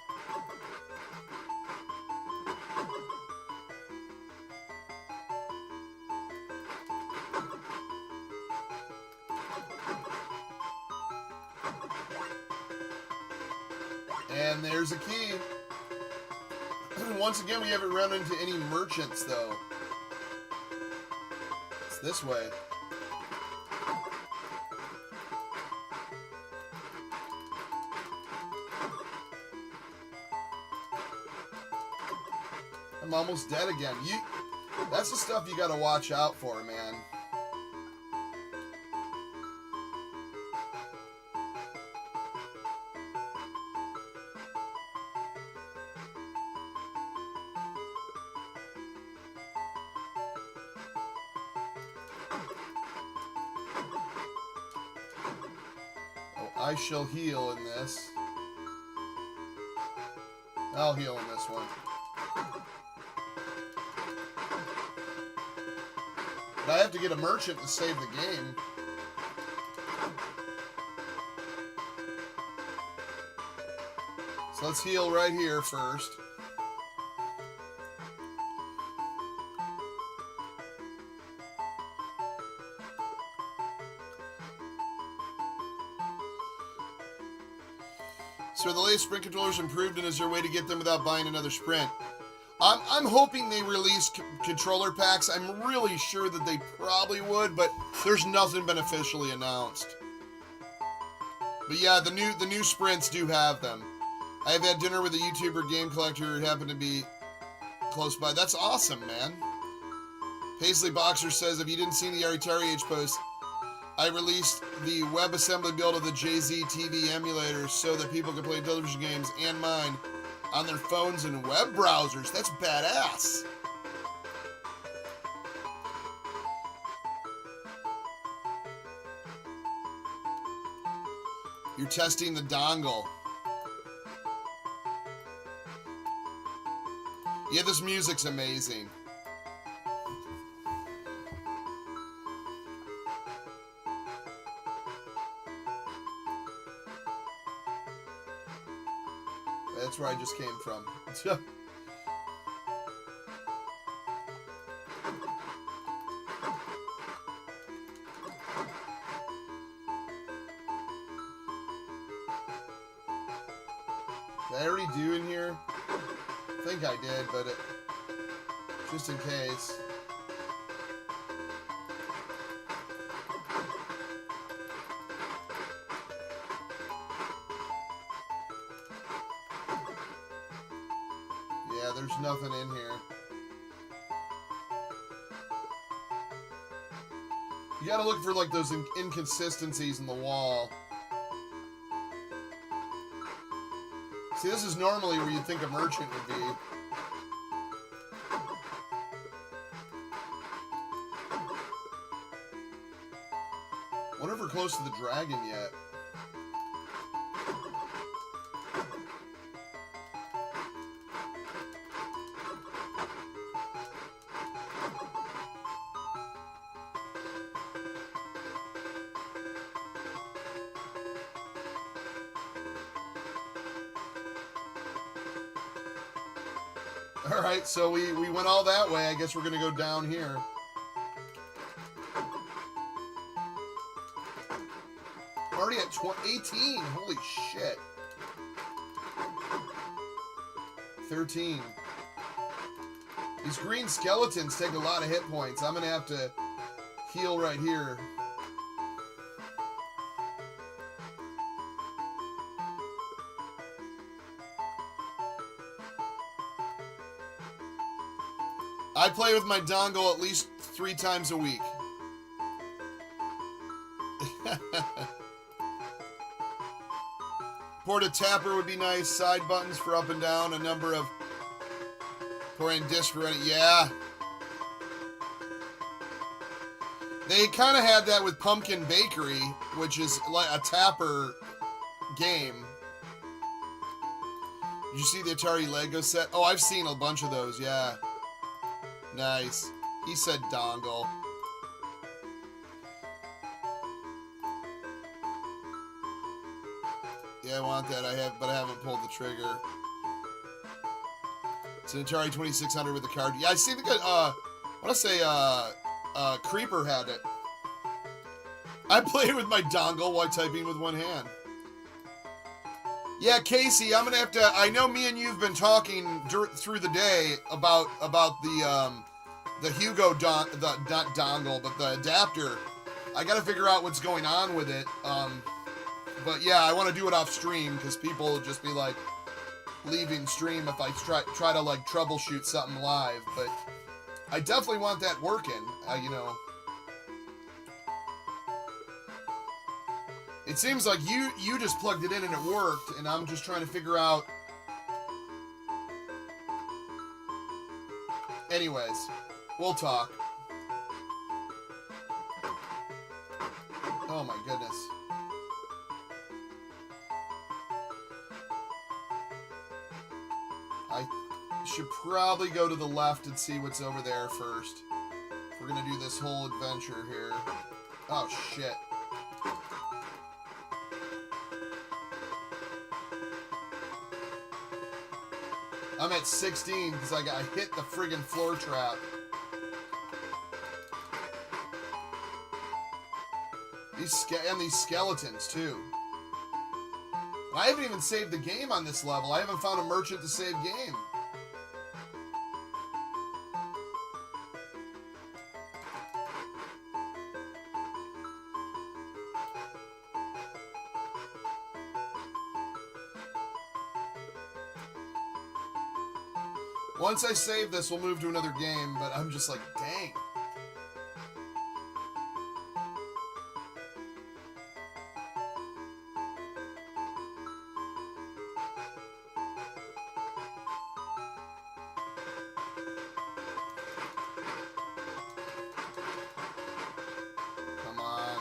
And there's a key. Once again, we haven't run into any merchants, though. It's this way. I'm almost dead again. That's the stuff you gotta watch out for, man. Oh, I shall heal in this. I'll heal in this one. But I have to get a merchant to save the game. So let's heal right here first. So the latest Sprint controllers improved, and is there a way to get them without buying another Sprint? I'm hoping they release controller packs. I'm really sure that they probably would, but there's nothing been officially announced. But yeah, the new Sprints do have them. I've had dinner with a YouTuber game collector who happened to be close by. That's awesome, man. Paisley Boxer says, if you didn't see the Atari Age post, I released the WebAssembly build of the JZ TV emulator so that people can play television games and mine on their phones and web browsers. That's badass. You're testing the dongle. Yeah, this music's amazing. That's where I just came from. Did I already do in here? I think I did, but just in case. Yeah, there's nothing in here. You gotta look for like those inconsistencies in the wall. See, this is normally where you'd think a merchant would be. Wonder if we're close to the dragon yet. Alright, so we went all that way. I guess we're going to go down here. Already at 18. Holy shit. 13. These green skeletons take a lot of hit points. I'm going to have to heal right here. I play with my dongle at least 3 times a week. Porta tapper would be nice. Side buttons for up and down. A number of pouring disc for any. Yeah. They kind of had that with Pumpkin Bakery, which is like a tapper game. Did you see the Atari Lego set? Oh, I've seen a bunch of those, yeah. Nice. He said dongle. Yeah, I want that. But I haven't pulled the trigger. It's an Atari 2600 with the card. Yeah, I see the good. I want to say Creeper had it. I play with my dongle while typing with one hand. Yeah, Casey, I'm gonna have to. I know me and you've been talking through the day about the Hugo not dongle, but the adapter. I got to figure out what's going on with it. But yeah, I want to do it off stream because people will just be like, leaving stream if I try to like troubleshoot something live, but I definitely want that working. You know, it seems like you just plugged it in and it worked, and I'm just trying to figure out. Anyways, we'll talk. Oh my goodness. I should probably go to the left and see what's over there first. If we're gonna do this whole adventure here. Oh shit. I'm at 16 because I hit the friggin' floor trap. These skeletons too. I haven't even saved the game on this level. I haven't found a merchant to save game. Once I save this, we'll move to another game, but I'm just like, dang. Come on.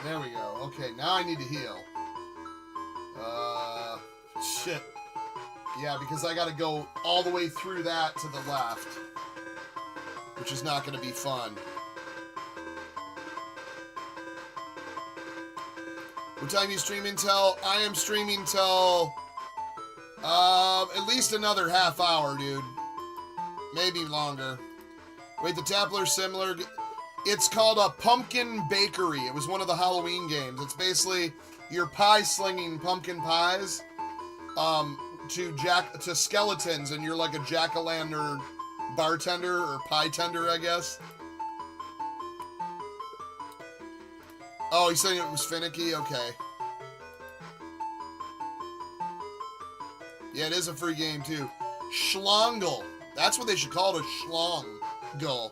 There we go. Okay, now I need to heal. Shit. Yeah, because I gotta go all the way through that to the left. Which is not gonna be fun. What time are you streaming till? I am streaming till... at least another half hour, dude. Maybe longer. Wait, the Tapler's similar... It's called a Pumpkin Bakery. It was one of the Halloween games. It's basically you're pie slinging pumpkin pies to skeletons, and you're like a jack-o'-lantern bartender or pie tender, I guess. Oh, he's saying it was finicky? Okay. Yeah, it is a free game too. Schlongel. That's what they should call it, a schlongel.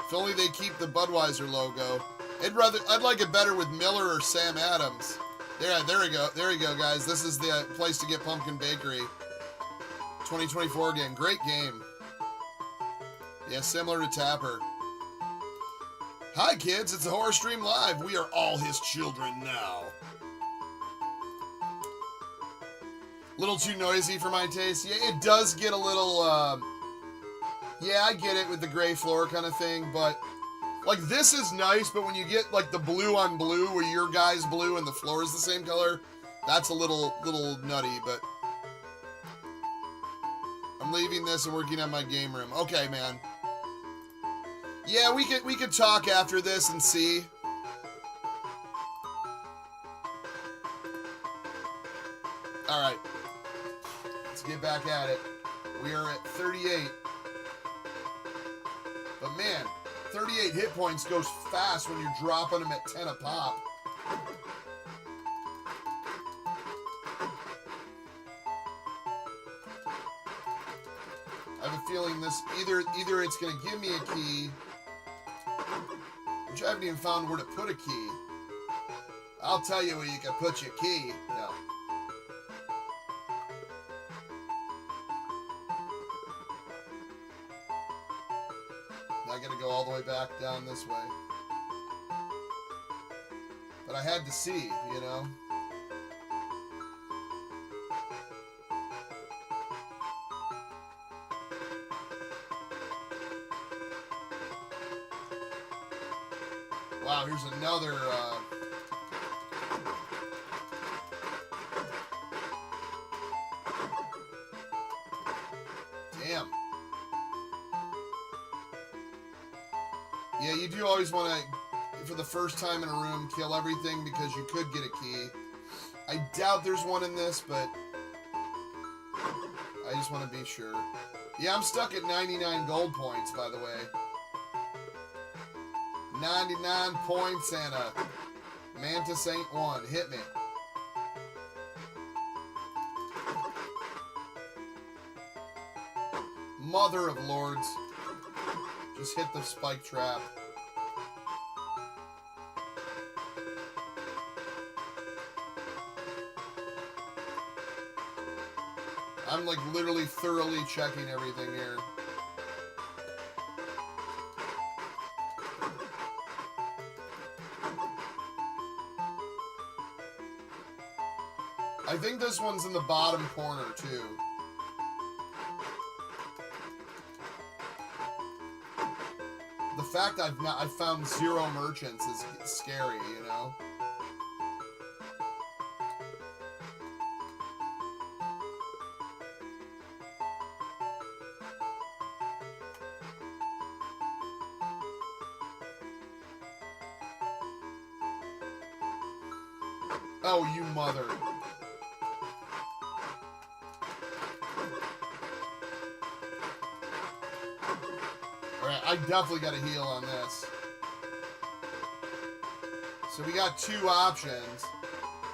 If only they keep the Budweiser logo. I'd like it better with Miller or Sam Adams. There we go. There you go, guys. This is the place to get Pumpkin Bakery. 2024 game. Great game. Yeah, similar to Tapper. Hi, kids. It's a Horror Stream Live. We are all his children now. Little too noisy for my taste. Yeah, it does get a little... Yeah, I get it with the gray floor kind of thing, but like this is nice, but when you get like the blue on blue where your guy's blue and the floor is the same color, that's a little nutty, but I'm leaving this and working on my game room. Okay, man. Yeah, we could talk after this and see. All right. Let's get back at it. We are at 38. But man, 38 hit points goes fast when you're dropping them at 10 a pop. I have a feeling this either it's going to give me a key, which I haven't even found where to put a key. I'll tell you where you can put your key. No. I gotta go all the way back down this way. But I had to see, you know? here's another, damn. Yeah, you do always want to, for the first time in a room, kill everything because you could get a key. I doubt there's one in this, but I just want to be sure. Yeah, I'm stuck at 99 gold points, by the way. 99 points and a Mantis ain't one. Hit me. Mother of Lords. Just hit the spike trap. I'm like literally thoroughly checking everything here. I think this one's in the bottom corner too. The fact I've found 0 merchants is scary, you know? Oh, you mother. Alright, I definitely got a heal on this. So we got 2 options.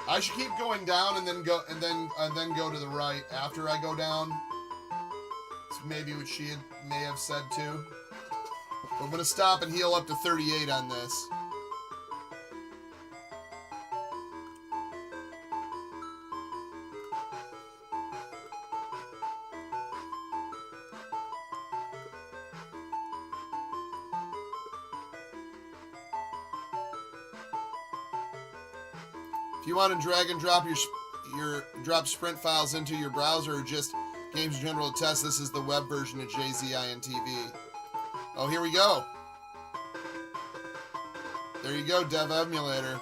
I should keep going down and then go to the right after I go down. It's maybe what she may have said too. But I'm gonna stop and heal up to 38 on this. If you want to drag and drop your drop sprint files into your browser or just Games in General to test, this is the web version of JZINTV. Oh, here we go. There you go, Dev Emulator.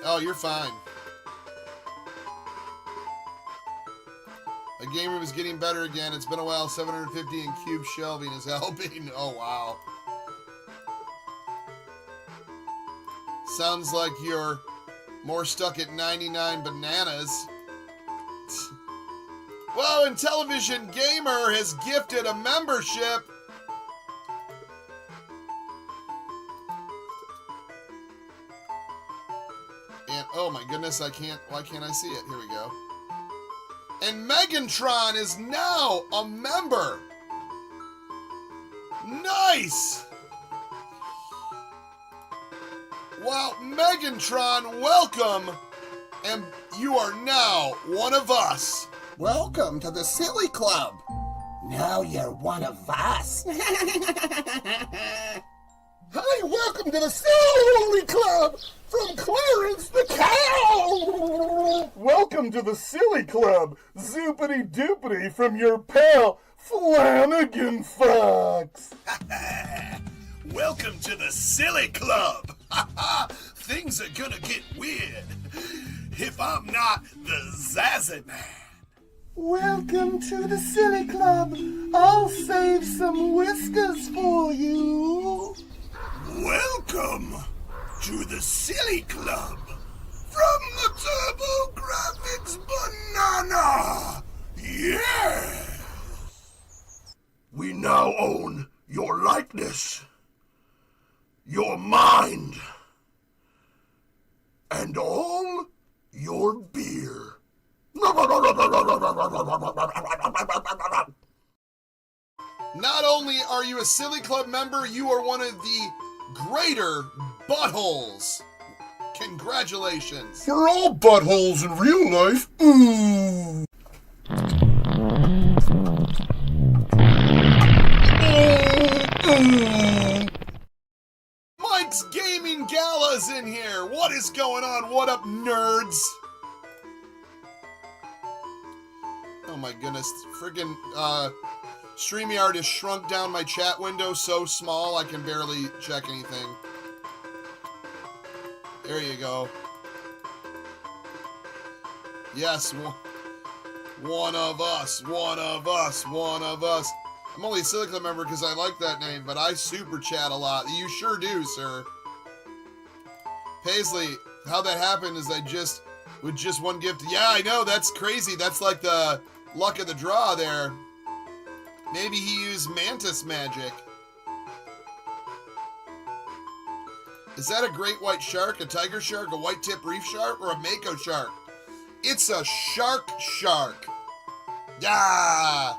Oh, you're fine. The game room is getting better again. It's been a while. 750 in cube shelving is helping. Oh, wow. Sounds like you're more stuck at 99 bananas. Well, Intellivision Gamer has gifted a membership. And, oh my goodness, why can't I see it? Here we go. And Megantron is now a member. Nice! Well, Megantron, welcome, and you are now one of us. Welcome to the Silly Club. Now you're one of us. Hi, welcome to the Silly Club from Clarence the Cow. Welcome to the Silly Club, zoopity doopity from your pal Flanagan Fox. Welcome to the Silly Club. Things are gonna get weird if I'm not the Zazzy Man. Welcome to the Silly Club. I'll save some whiskers for you. Welcome to the Silly Club from the TurboGrafx Banana. Yes. We now own your likeness, your mind, and all your beer. Not only are you a Silly Club member, you are one of the greater buttholes. Congratulations. We're all buttholes in real life. Ooh. Mike's Gaming Gala's in here. What is going on? What up, nerds? Oh my goodness. Friggin', StreamYard has shrunk down my chat window so small I can barely check anything. There you go. Yes, one of us, one of us, one of us. I'm only a Silica member because I like that name, but I super chat a lot. You sure do, sir. Paisley, how that happened is with just one gift. Yeah, I know, that's crazy. That's like the luck of the draw there. Maybe he used Mantis magic. Is that a great white shark, a tiger shark, a white tip reef shark, or a mako shark? It's a shark. Yeah!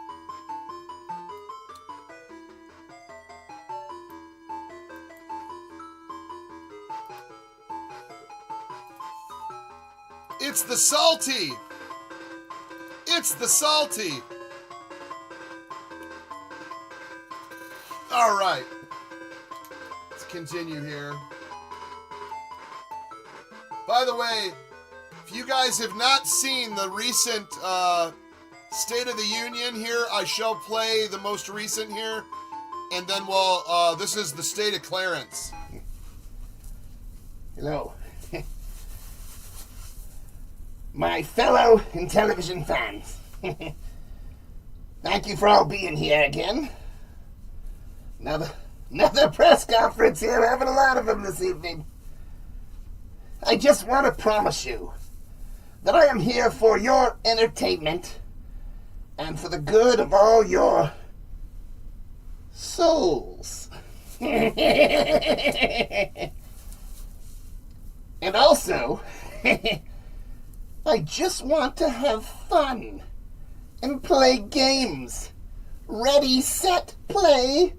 It's the salty! It's the salty! Alright. Let's continue here. By the way, if you guys have not seen the recent State of the Union here, I shall play the most recent here. And then this is the State of Clarence. Hello. My fellow Intellivision fans. Thank you for all being here again. Another press conference here. We're having a lot of them this evening. I just want to promise you that I am here for your entertainment and for the good of all your souls. And also, I just want to have fun and play games. Ready, set, play.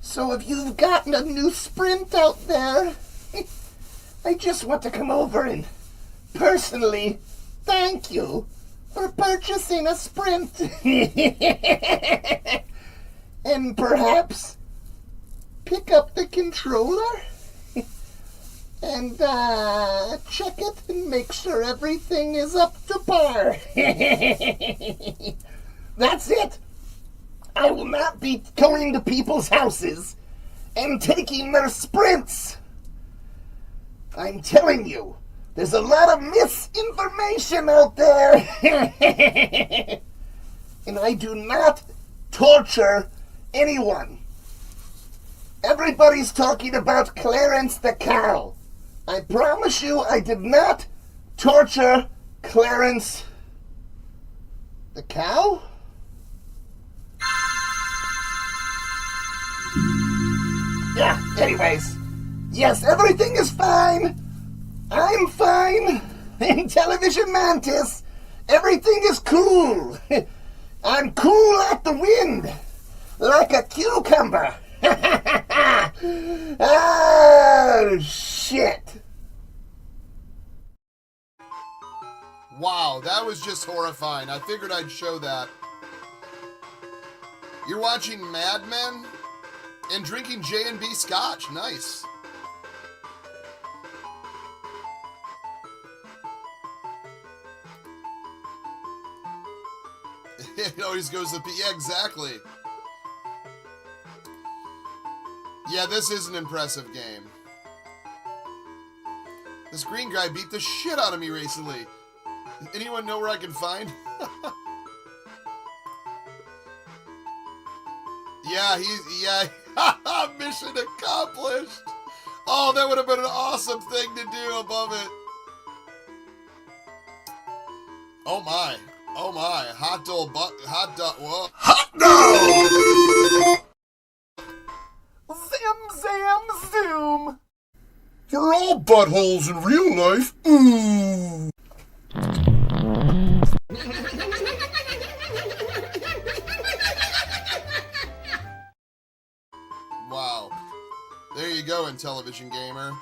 So if you've gotten a new Sprint out there, I just want to come over and personally thank you for purchasing a Sprint. And perhaps pick up the controller and check it and make sure everything is up to par. That's it. I will not be going to people's houses and taking their Sprints. I'm telling you, there's a lot of misinformation out there. And I do not torture anyone. Everybody's talking about Clarence the cow. I promise you I did not torture Clarence the cow. Yeah, anyways. Yes, everything is fine. I'm fine. Intellivision Mantis. Everything is cool. I'm cool like the wind. Like a cucumber. Oh, shit. Wow, that was just horrifying. I figured I'd show that. You're watching Mad Men and drinking J&B Scotch. Nice. It always goes to the... Yeah, exactly. Yeah, this is an impressive game. This green guy beat the shit out of me recently. Anyone know where I can find? Yeah, mission accomplished. Oh, that would have been an awesome thing to do above it. Oh my. Oh my. Hot dog, whoa. Hot dog! Zim, zam, zoom. We're all buttholes in real life. Ooh. Wow. There you go, Intellivision Gamer.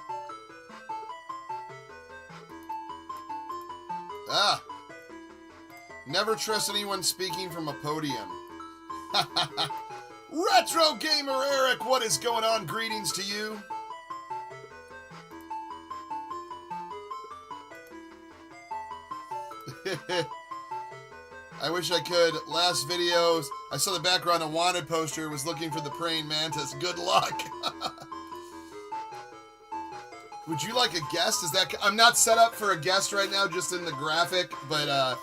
Ah. Never trust anyone speaking from a podium. Retro Gamer Eric, what is going on? Greetings to you. I wish I could. Last videos, I saw the background of Wanted poster, was looking for the praying mantis. Good luck. Would you like a guest? Is that... I'm not set up for a guest right now, just in the graphic, but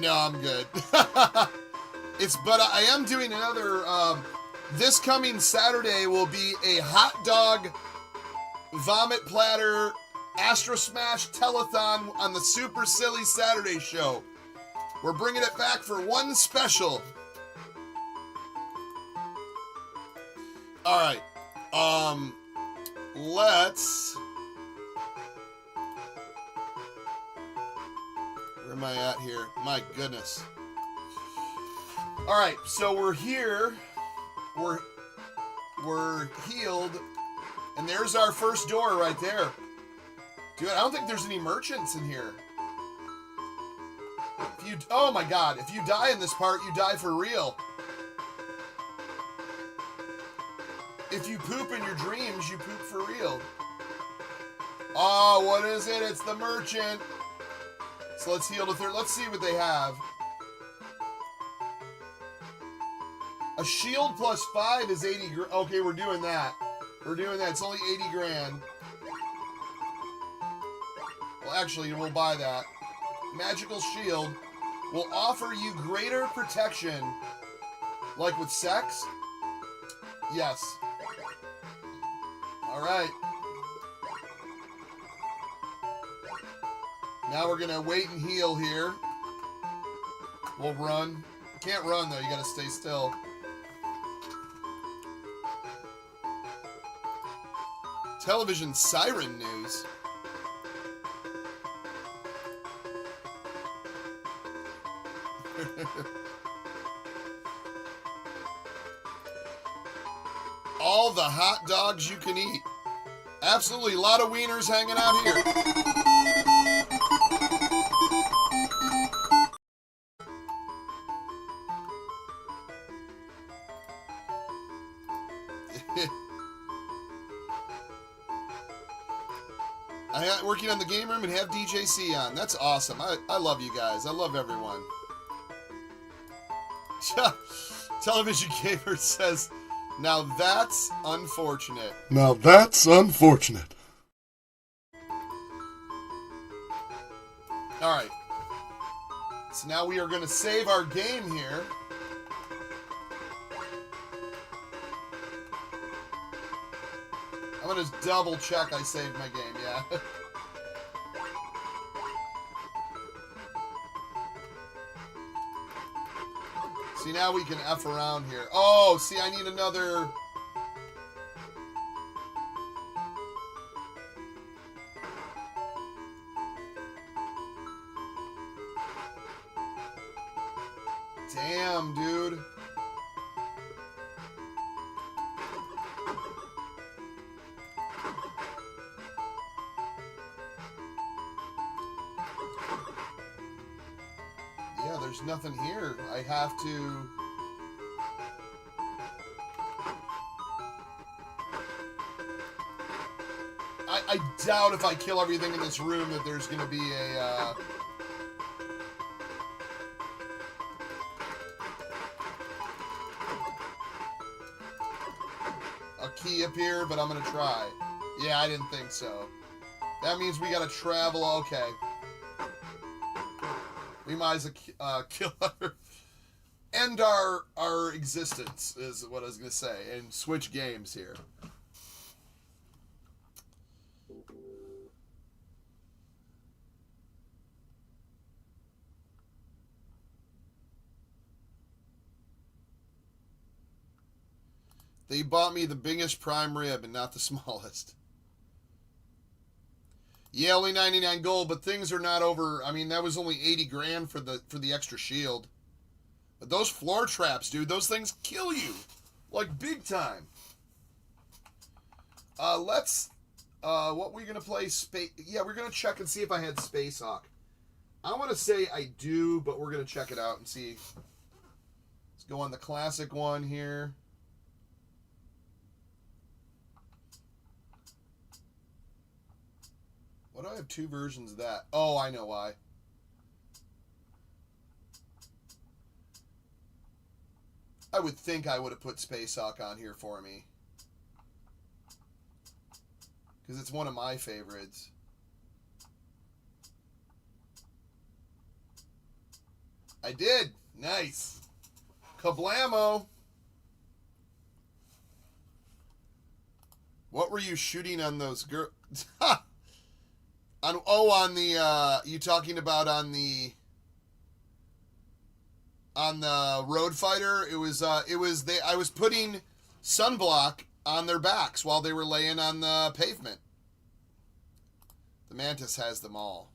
no, I'm good. But I am doing another, this coming Saturday will be a hot dog vomit platter Astro Smash telethon on the Super Silly Saturday show. We're bringing it back for one special. All right. Let's... Where am I at here? My goodness. All right, so we're here. We're healed. And there's our first door right there. Dude, I don't think there's any merchants in here. Oh my god, if you die in this part, you die for real. If you poop in your dreams, you poop for real. Oh, what is it? It's the merchant. So let's heal to third. Let's see what they have. A shield plus 5 is 80 grand. Okay, we're doing that. We're doing that. It's only 80 grand. Well, actually, we'll buy that. Magical shield will offer you greater protection. Like with sex? Yes. Alright. Now we're gonna wait and heal here. We'll run. Can't run though, you gotta stay still. Television siren news. All the hot dogs you can eat. Absolutely, a lot of wieners hanging out here. I'm working on the game room and have DJC on. That's awesome. I love you guys. I love everyone. Television Gamer says, now that's unfortunate. Now that's unfortunate. Alright. So now we are going to save our game here. I'm going to double check I saved my game, yeah. See, now we can F around here. Oh, see, I need another... Damn, dude. Yeah, there's nothing here. I have to... I doubt if I kill everything in this room that there's going to be a key up here, but I'm going to try. Yeah, I didn't think so. That means we got to travel. Okay. We might as well kill our... End our existence, is what I was going to say, and switch games here. They bought me the biggest prime rib and not the smallest. Yeah, only 99 gold, but things are not over. I mean, that was only 80 grand for the extra shield. But those floor traps, dude, those things kill you. Like, big time. What we gonna play? Yeah, we're gonna check and see if I had Spacehawk. I want to say I do, but we're gonna check it out and see. Let's go on the classic one here. Why do I have two versions of that? Oh, I know why. I would think I would have put Spacehawk on here for me. Because it's one of my favorites. I did. Nice. Kablamo. What were you shooting on those girls? On the, you talking about on the Road Fighter? I was putting sunblock on their backs while they were laying on the pavement. The Mantis has them all.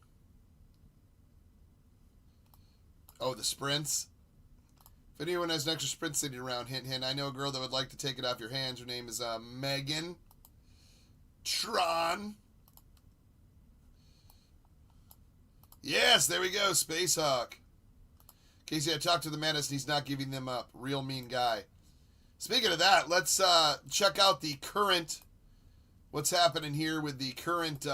Oh, the sprints. If anyone has an extra sprint sitting around, hint, hint. I know a girl that would like to take it off your hands. Her name is Megan Tron. Yes, there we go, Spacehawk. Casey, I talked to the Mantis and he's not giving them up. Real mean guy. Speaking of that, let's check out the current, what's happening here with the current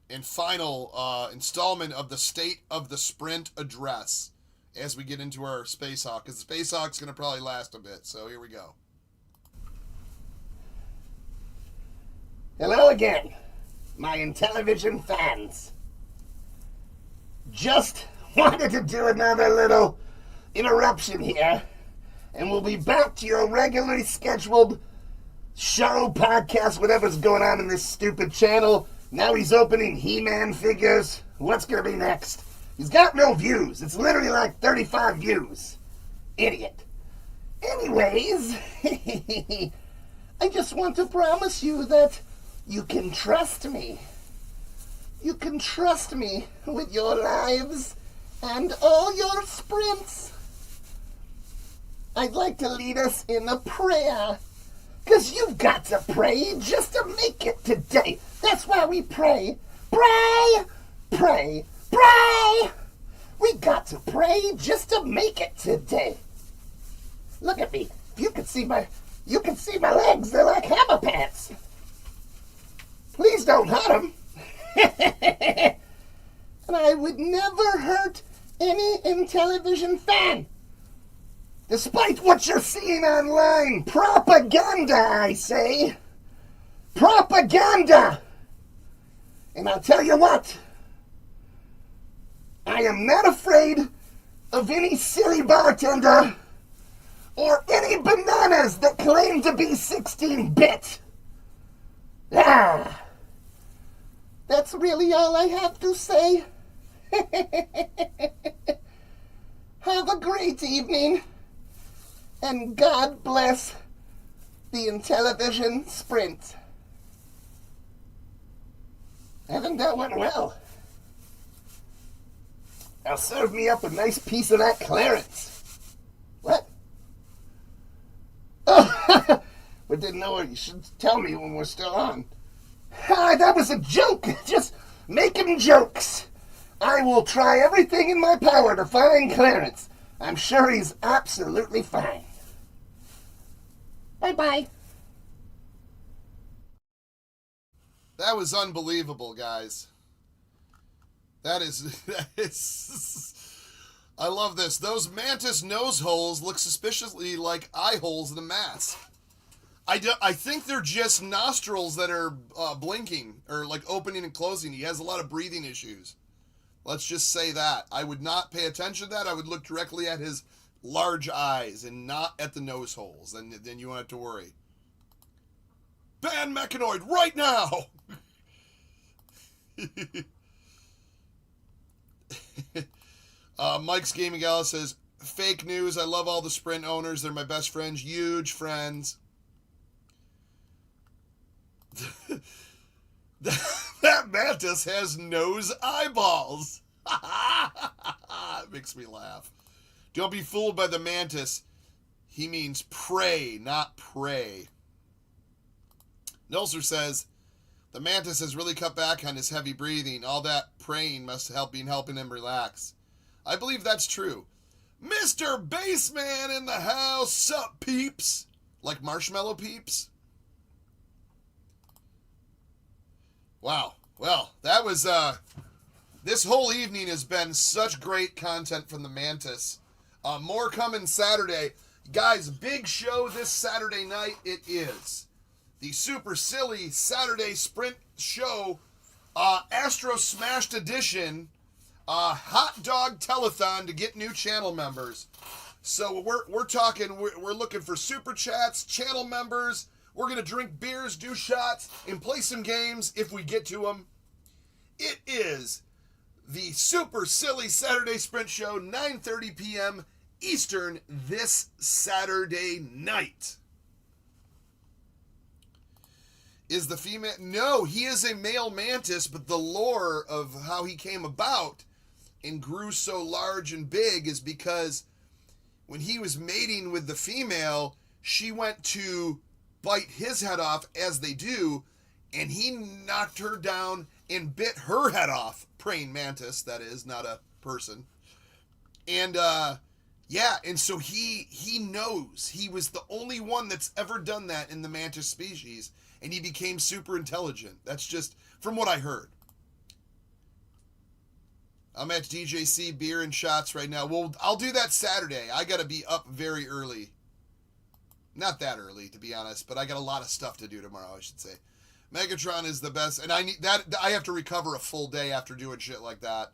and final installment of the State of the Sprint address as we get into our Spacehawk, because the Spacehawk's going to probably last a bit, so here we go. Hello again, my Intellivision fans. Just wanted to do another little interruption here, and we'll be back to your regularly scheduled show, podcast, whatever's going on in this stupid channel. Now he's opening He-Man figures. What's going to be next? He's got no views. It's literally like 35 views. Idiot. Anyways, I just want to promise you that you can trust me. You can trust me with your lives and all your sprints. I'd like to lead us in a prayer. Because you've got to pray just to make it today. That's why we pray. Pray! Pray! Pray! We got to pray just to make it today. Look at me. You can see my legs. They're like hammer pants. Please don't hurt them. And I would never hurt any Intellivision fan. Despite what you're seeing online. Propaganda, I say. Propaganda. And I'll tell you what. I am not afraid of any silly bartender or any bananas that claim to be 16-bit. Ah. That's really all I have to say. Have a great evening. And God bless the Intellivision Sprint. I think that went well. Now serve me up a nice piece of that Clarence. What? Oh, we didn't know it. You should tell me when we're still on. Ah, that was a joke. Just making jokes. I will try everything in my power to find Clarence. I'm sure he's absolutely fine. Bye-bye. That was unbelievable, guys. That is, I love this. Those Mantis nose holes look suspiciously like eye holes in a mask. I think they're just nostrils that are blinking, or like opening and closing. He has a lot of breathing issues. Let's just say that. I would not pay attention to that. I would look directly at his large eyes and not at the nose holes. And then you won't have to worry. Ban Mechanoid right now! Mike's Gaming Gala says, fake news. I love all the Sprint owners. They're my best friends. Huge friends. That Mantis has nose eyeballs. It makes me laugh. Don't be fooled by the Mantis. He means pray, not pray. Nulser says, the Mantis has really cut back on his heavy breathing. All that praying must have been helping him relax. I believe that's true. Mr. Bassman in the house. Sup, peeps? Like marshmallow peeps? Wow. Well, that was, this whole evening has been such great content from the Mantis. More coming Saturday. Guys, big show this Saturday night. It is the super silly Saturday Sprint show, Astro Smashed Edition, hot dog telethon to get new channel members. So we're looking for super chats, channel members. We're going to drink beers, do shots, and play some games if we get to them. It is the super silly Saturday Sprint show, 9:30 p.m. Eastern this Saturday night. Is the female? No, he is a male mantis, but the lore of how he came about and grew so large and big is because when he was mating with the female, she went to bite his head off, as they do, and he knocked her down and bit her head off. Praying mantis, that is, not a person. And and so he knows. He was the only one that's ever done that in the mantis species, and he became super intelligent. That's just from what I heard. I'm at DJC beer and shots right now. Well, I'll do that Saturday. I got to be up very early. Not that early, to be honest, but I got a lot of stuff to do tomorrow, I should say. Megatron is the best, and I have to recover a full day after doing shit like that.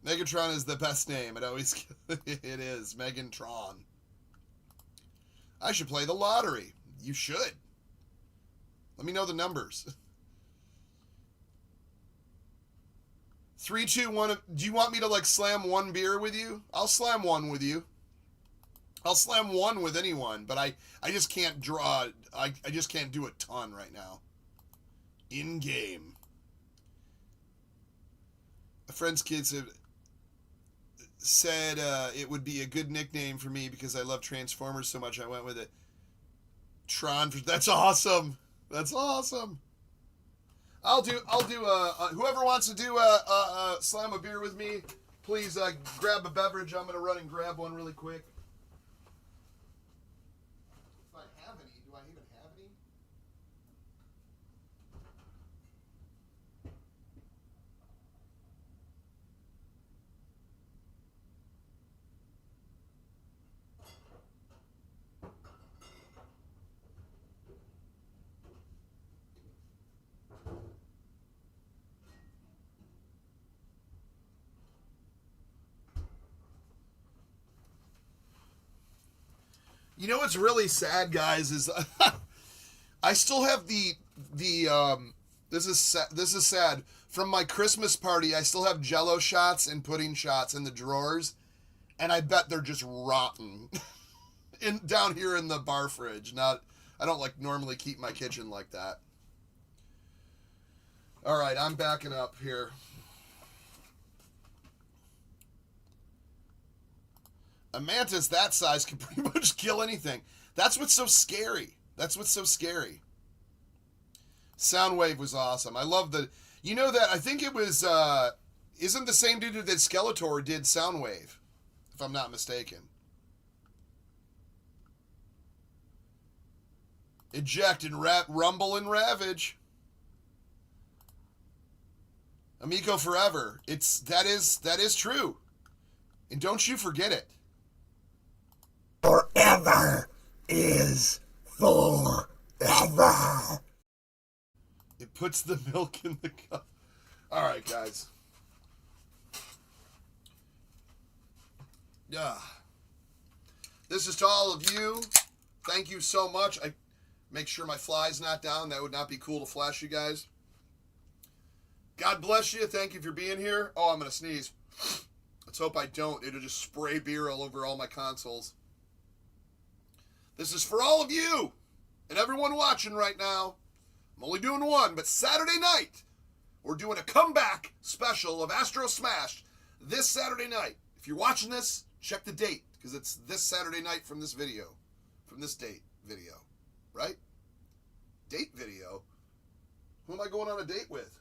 Megatron is the best name. It is Megantron. I should play the lottery. You should. Let me know the numbers. 3, 2, 1. Do you want me to like slam one beer with you? I'll slam one with you. I'll slam one with anyone, but I just can't draw. I just can't do a ton right now. In game. A friend's kids have said it would be a good nickname for me because I love Transformers so much. I went with it. Tron. That's awesome. That's awesome. I'll do whoever wants to do a slam a beer with me, please grab a beverage. I'm gonna run and grab one really quick. If I have any, do I even have any? You know what's really sad, guys, is I still have the this is sad. From my Christmas party, I still have Jell-O shots and pudding shots in the drawers, and I bet they're just rotten down here in the bar fridge. I don't like normally keep my kitchen like that. All right, I'm backing up here. A mantis that size can pretty much kill anything. That's what's so scary. Soundwave was awesome. I love the... You know that, I think it was... isn't the same dude that Skeletor did Soundwave, if I'm not mistaken. Eject and rumble and ravage. Amico forever. That is true. And don't you forget it. Forever is forever. It puts the milk in the cup. All right, guys. Yeah. This is to all of you. Thank you so much. I make sure my fly's not down. That would not be cool to flash you guys. God bless you. Thank you for being here. Oh, I'm going to sneeze. Let's hope I don't. It'll just spray beer all over all my consoles. This is for all of you and everyone watching right now. I'm only doing one, but Saturday night, we're doing a comeback special of Astro Smash this Saturday night. If you're watching this, check the date, because it's this Saturday night from this video. From this date video. Right? Date video? Who am I going on a date with?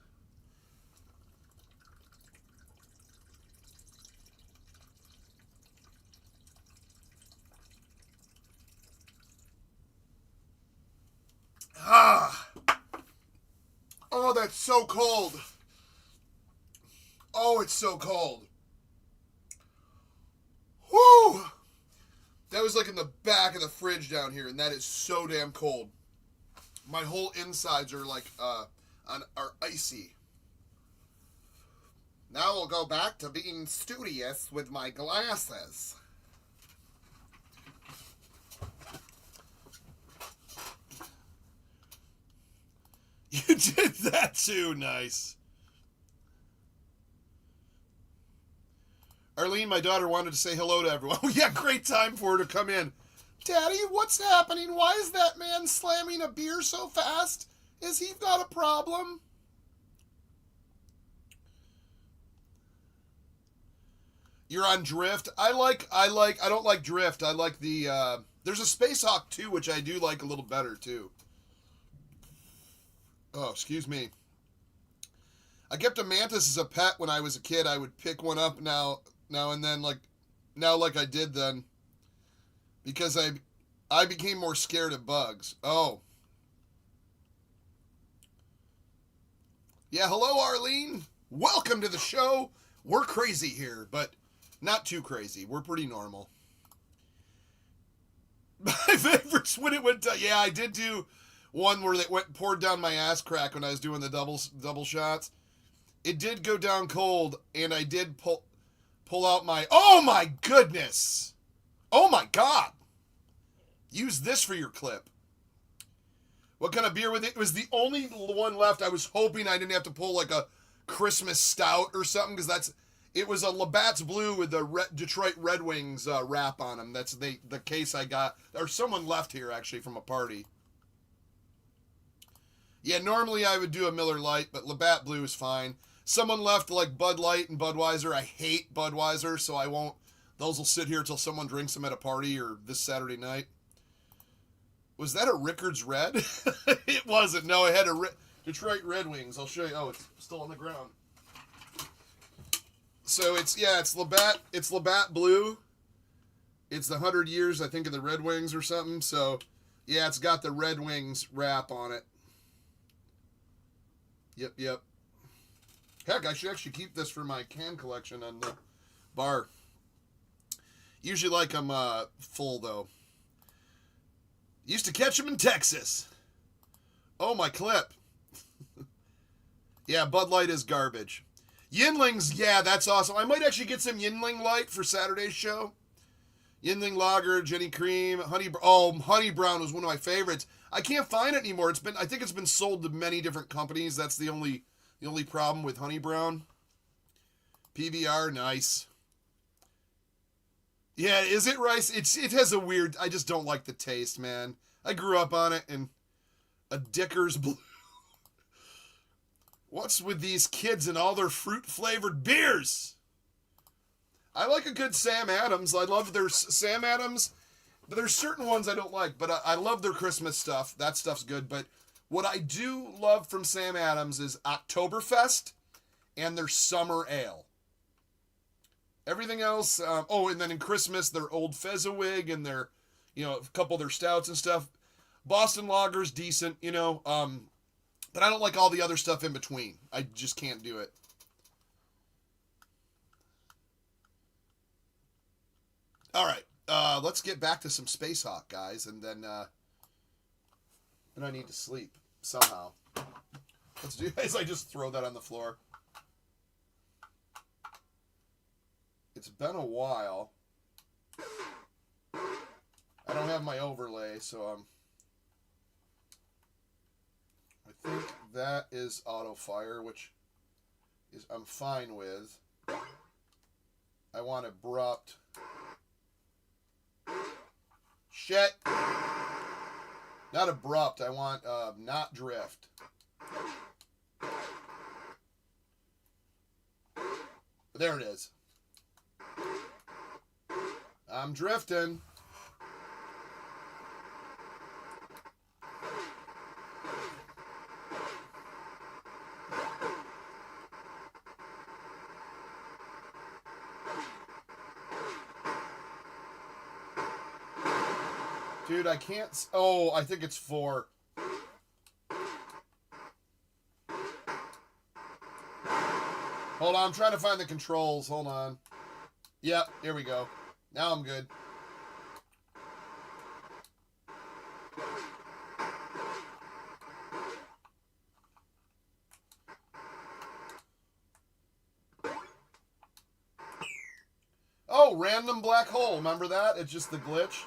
Oh, that's so cold. Oh, it's so cold. Whoo! That was like in the back of the fridge down here, and that is so damn cold. My whole insides are like are icy. Now we'll go back to being studious with my glasses. You did that too, nice. Arlene, my daughter, wanted to say hello to everyone. Yeah, great time for her to come in. Daddy, what's happening? Why is that man slamming a beer so fast? Is he got a problem? You're on Drift. I don't like Drift. I like the, there's a Spacehawk too, which I do like a little better too. Oh, excuse me. I kept a Mantis as a pet when I was a kid. I would pick one up now and then, like I did then, because I became more scared of bugs. Oh. Yeah, hello, Arlene. Welcome to the show. We're crazy here, but not too crazy. We're pretty normal. My favorite's when it went down. Yeah, I did do one where it poured down my ass crack when I was doing the double shots. It did go down cold, and I did pull out my... Oh, my goodness! Oh, my God! Use this for your clip. What kind of beer was it? It was the only one left. I was hoping I didn't have to pull, like, a Christmas stout or something, because it was a Labatt's Blue with the Detroit Red Wings wrap on them. That's the case I got. Or someone left here, actually, from a party. Yeah, normally I would do a Miller Lite, but Labatt Blue is fine. Someone left like Bud Light and Budweiser. I hate Budweiser, so I won't. Those will sit here till someone drinks them at a party or this Saturday night. Was that a Rickards Red? It wasn't. No, it had a Detroit Red Wings. I'll show you. Oh, it's still on the ground. So it's Labatt. It's Labatt Blue. It's the 100 years, I think, of the Red Wings or something. So, yeah, it's got the Red Wings wrap on it. Yep. Heck, I should actually keep this for my can collection on the bar. Usually like them full, though. Used to catch them in Texas. Oh, my clip. Yeah, Bud Light is garbage. Yinlings, yeah, that's awesome. I might actually get some Yinling Light for Saturday's show. Yinling Lager, Jenny Cream, Honey Brown was one of my favorites. I can't find it anymore. I think it's been sold to many different companies. That's the only problem with Honey Brown. PBR, nice. Yeah, is it rice? It has a weird... I just don't like the taste, man. I grew up on it, and a Dicker's Blue. What's with these kids and all their fruit-flavored beers? I like a good Sam Adams. I love their Sam Adams, but there's certain ones I don't like. But I love their Christmas stuff. That stuff's good. But what I do love from Sam Adams is Oktoberfest and their Summer Ale. Everything else, and then in Christmas, their Old Fezziwig and their, a couple of their stouts and stuff. Boston Lager's decent, but I don't like all the other stuff in between. I just can't do it. All right, let's get back to some Spacehawk, guys, and then I need to sleep somehow. Let's do this. I just throw that on the floor. It's been a while. I don't have my overlay, so I think that is auto fire, which is I'm fine with. I want abrupt. Shit. Not abrupt. I want not drift. There it is. I'm drifting. Dude, I can't... Oh, I think it's 4. Hold on, I'm trying to find the controls. Hold on. Yep, here we go. Now I'm good. Oh, random black hole. Remember that? It's just the glitch.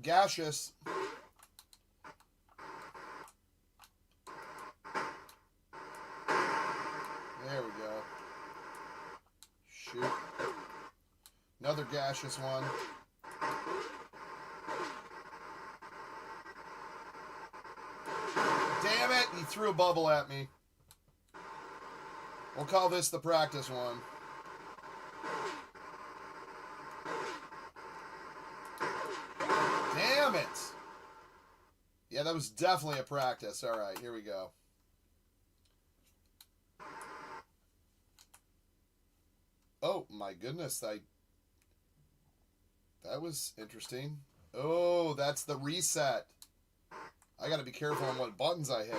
Gaseous. There we go. Shoot. Another gaseous one. Damn it! He threw a bubble at me. We'll call this the practice one. Damn it! Yeah, that was definitely a practice. Alright, here we go. Oh, my goodness. That was interesting. Oh, that's the reset. I gotta be careful on what buttons I hit.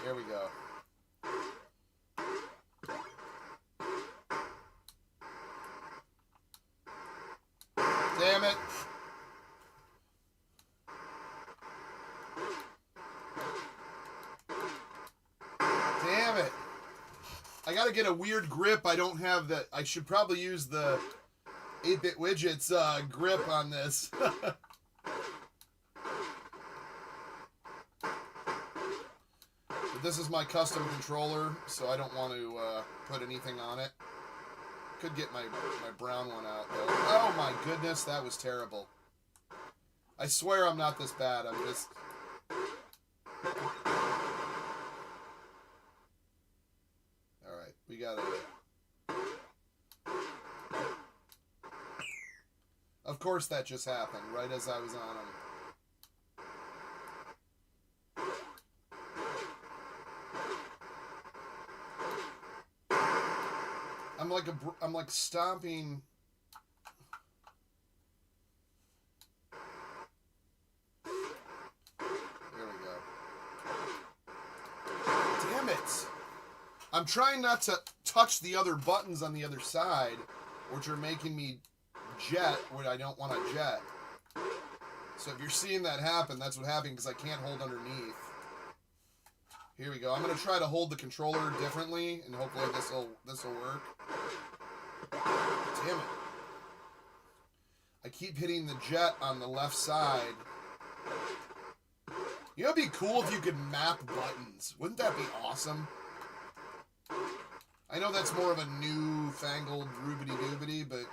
Here we go. Damn it. Damn it. I gotta get a weird grip. I don't have that. I should probably use the 8-bit widgets grip on this. But this is my custom controller, so I don't want to put anything on it. Could get my brown one out, though. Oh my goodness, that was terrible. I swear I'm not this bad. I'm just... Alright, we got it. Of course that just happened, right as I was on him. I'm like stomping. There we go. Damn it! I'm trying not to touch the other buttons on the other side, which are making me jet when I don't want to jet. So if you're seeing that happen, that's what happened because I can't hold underneath. Here we go. I'm gonna try to hold the controller differently, and hopefully this'll work. Damn it! I keep hitting the jet on the left side. You know, it'd be cool if you could map buttons. Wouldn't that be awesome? I know that's more of a new-fangled roobity-doobity, but...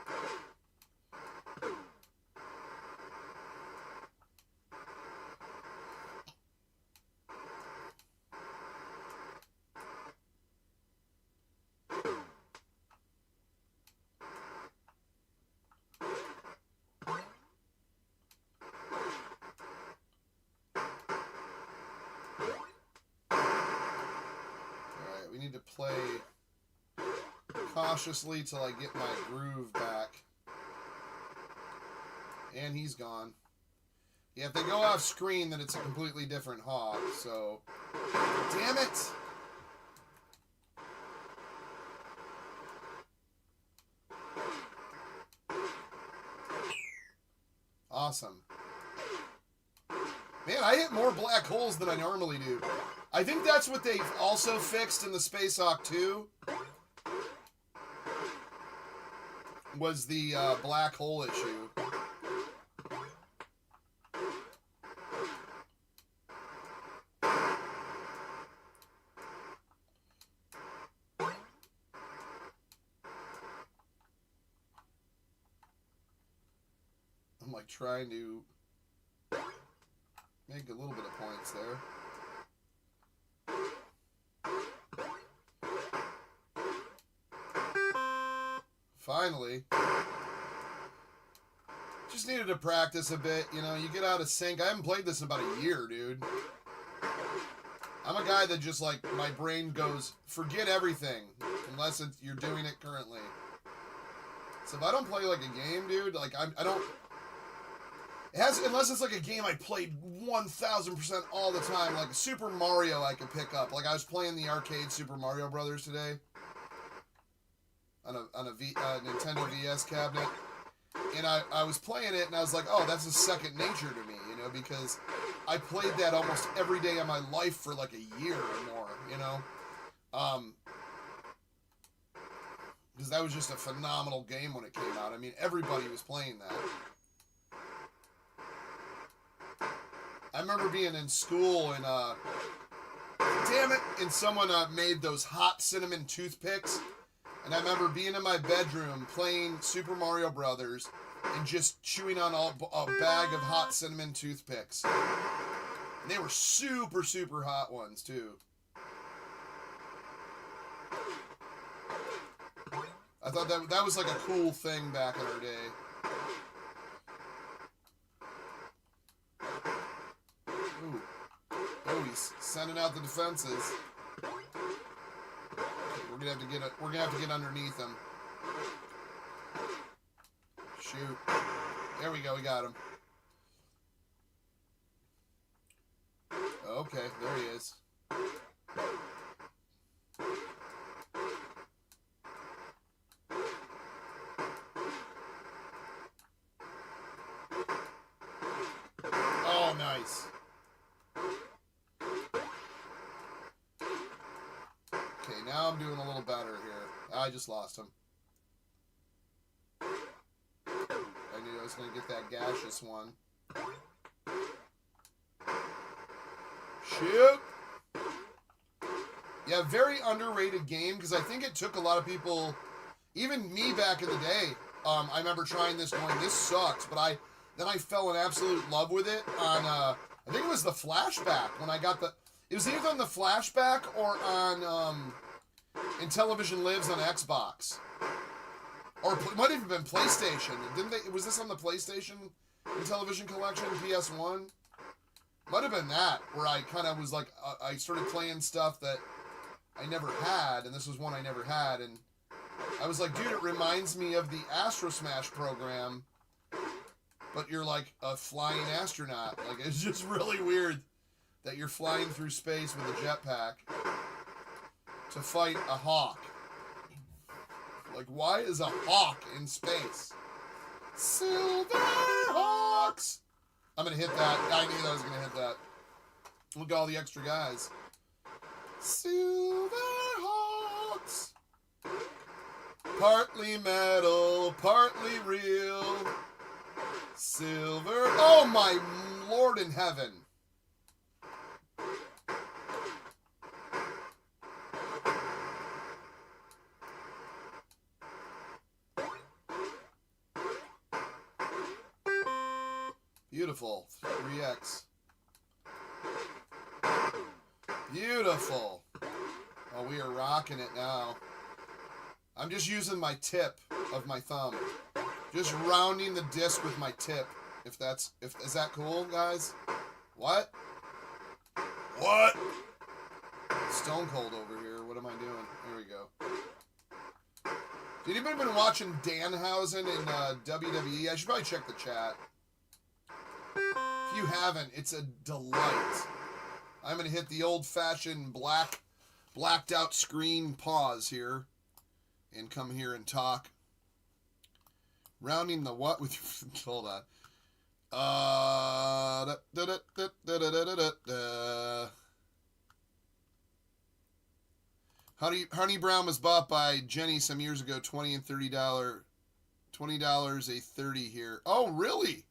we need to play cautiously till I get my groove back. And he's gone. Yeah, if they go off screen, then it's a completely different hog, so... Damn it! Awesome. Man, I hit more black holes than I normally do. I think that's what they also fixed in the Spacehawk 2. Was the black hole issue. I'm like trying to make a little bit of points there. Finally. Just needed to practice a bit, you know, you get out of sync. I haven't played this in about a year, dude. I'm a guy that just, like, my brain goes, forget everything, unless you're doing it currently. So if I don't play, like, a game, dude, like, I don't... unless it's, like, a game I played 1,000% all the time, like Super Mario I could pick up. Like, I was playing the arcade Super Mario Brothers today. On a Nintendo DS cabinet. And I was playing it, and I was like, oh, that's a second nature to me, you know, because I played that almost every day of my life for like a year or more, you know. Because that was just a phenomenal game when it came out. I mean, everybody was playing that. I remember being in school and, damn it, and someone made those hot cinnamon toothpicks. And I remember being in my bedroom playing Super Mario Brothers and just chewing on a bag of hot cinnamon toothpicks. And they were super, super hot ones, too. I thought that was like a cool thing back in our day. Ooh. Oh, he's sending out the defenses. We're gonna have to get underneath him. Shoot. There we go, we got him. Okay, there he is. Oh, nice. Okay, now I'm doing a little better here. I just lost him. I knew I was going to get that gaseous one. Shoot! Yeah, very underrated game, because I think it took a lot of people, even me back in the day, I remember trying this going, this sucks, but then I fell in absolute love with it on, I think it was the Flashback, when I got it was either on the Flashback or on, INTELLIVISION Lives on Xbox. Or it might have even been PlayStation. Was this on the PlayStation INTELLIVISION Collection, PS1? Might have been that, where I kind of was like, I started playing stuff that I never had, and this was one I never had, and I was like, dude, it reminds me of the Astro Smash program, but you're like a flying astronaut. Like, it's just really weird that you're flying through space with a jetpack to fight a hawk. Like, why is a hawk in space? Silver Hawks! I'm gonna hit that. I knew I was gonna hit that. Look at all the extra guys. Silver Hawks! Partly metal, partly real. Silver. Oh my Lord in heaven. Beautiful. 3x. Beautiful. Oh, we are rocking it now. I'm just using my tip of my thumb. Just rounding the disc with my tip. Is that cool, guys? What? What? Stone Cold over here. What am I doing? Here we go. Did anybody been watching Danhausen in WWE? I should probably check the chat. If you haven't, it's a delight. I'm going to hit the old-fashioned blacked out screen pause here and come here and talk. Rounding the what with your... Hold on. Honey Brown was bought by Jenny some years ago, $20 and $30. $20 a 30 here. Oh, really?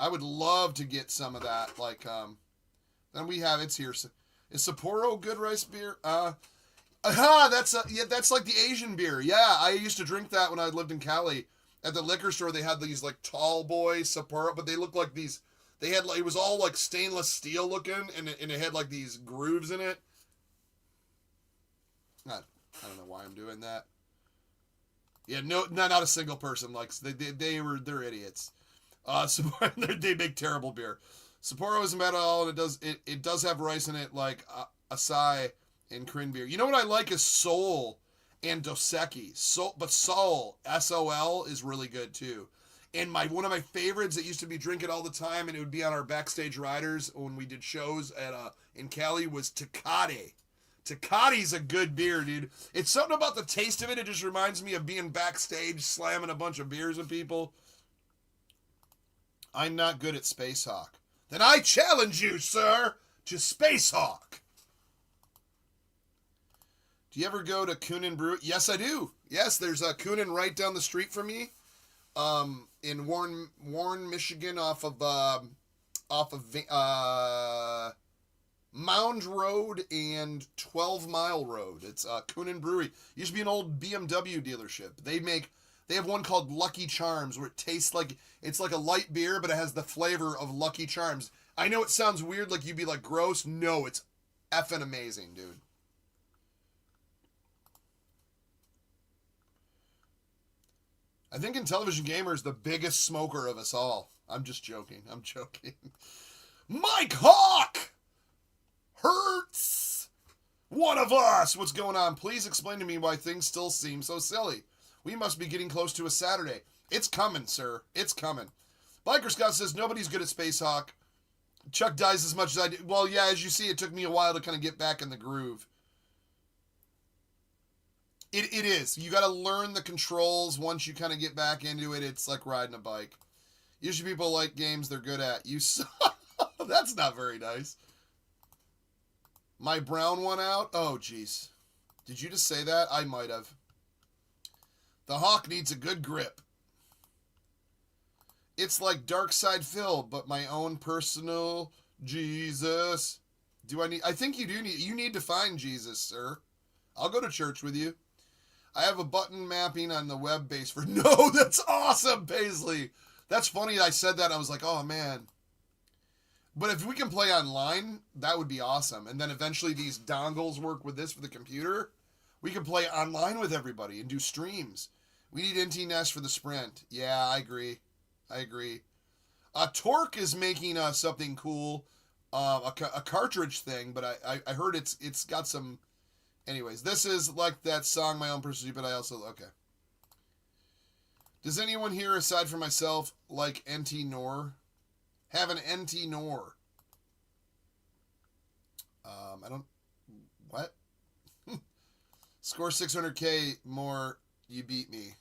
I would love to get some of that. Like, then we have it's here. Is Sapporo good rice beer? That's like the Asian beer. Yeah, I used to drink that when I lived in Cali. At the liquor store, they had these like tall boy Sapporo, but they looked like these. They had like, it was all like stainless steel looking, and it had like these grooves in it. I don't know why I'm doing that. Yeah, no, not a single person likes. They're idiots. They make terrible beer. Sapporo isn't bad at all, and it does have rice in it, like acai and Korean beer. You know what I like is Sol and Doseki. But Sol, S-O-L, is really good too. And one of my favorites that used to be drinking all the time, and it would be on our backstage riders when we did shows at in Cali, was Tecate. Tecati's a good beer, dude. It's something about the taste of it. It just reminds me of being backstage slamming a bunch of beers with people. I'm not good at Spacehawk. Then I challenge you, sir, to Spacehawk. Do you ever go to Coonan Brew? Yes, I do. Yes, there's a Coonan right down the street from me, in Warren, Michigan, off of Mound Road and 12 Mile Road. It's Coonan Brewery. Used to be an old BMW dealership. They have one called Lucky Charms where it tastes like it's like a light beer, but it has the flavor of Lucky Charms. I know it sounds weird, like you'd be like gross. No, it's effing amazing, dude. I think Intellivision Gamer is the biggest smoker of us all. I'm just joking. I'm joking. Mike Hawk! Hurts! One of us! What's going on? Please explain to me why things still seem so silly. We must be getting close to a Saturday. It's coming, sir. It's coming. Biker Scott says nobody's good at Spacehawk. Chuck dies as much as I do. Well, yeah, as you see, it took me a while to kind of get back in the groove. It is. You got to learn the controls once you kind of get back into it. It's like riding a bike. Usually people like games they're good at. You That's not very nice. My brown one out? Oh, jeez. Did you just say that? I might have. The Hawk needs a good grip. It's like Dark Side Phil, but my own personal Jesus. I think you need to find Jesus, sir. I'll go to church with you. I have a button mapping on the web base for... No, that's awesome, Paisley. That's funny I said that. I was like, oh, man. But if we can play online, that would be awesome. And then eventually these dongles work with this for the computer. We can play online with everybody and do streams. We need NT Nest for the Sprint. Yeah, I agree. Torque is making something cool. A cartridge thing, but I heard it's got some... Anyways, this is like that song, My Own Personal, but I also... Okay. Does anyone here, aside from myself, like NT Nor? Have an NT Nor? I don't... What? Score 600k more, you beat me.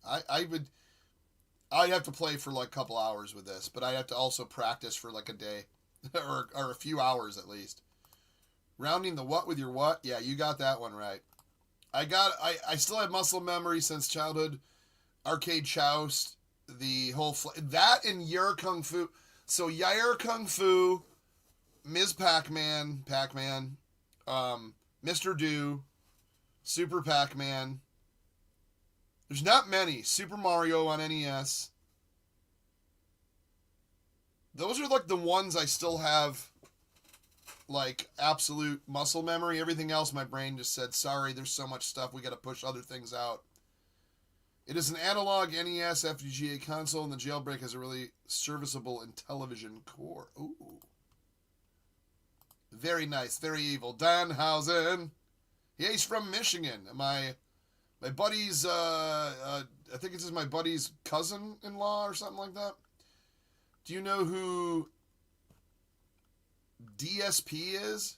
I'd have to play for like a couple hours with this, but I'd have to also practice for like a day. or a few hours at least. Rounding the what with your what? Yeah, you got that one right. I still have muscle memory since childhood. Arcade Choust, the whole... that and Yer Kung Fu. So Yer Kung Fu, Ms. Pac-Man, Mr. Do, Super Pac-Man. There's not many. Super Mario on NES. Those are like the ones I still have... like absolute muscle memory. Everything else my brain just said, sorry, there's so much stuff, we got to push other things out. It is an analog NES FPGA console, and the jailbreak has a really serviceable Intellivision core. Ooh. Very nice, very evil. Danhausen. Yeah, he's from Michigan. My buddy's I think it's my buddy's cousin-in-law or something like that. Do you know who DSP is?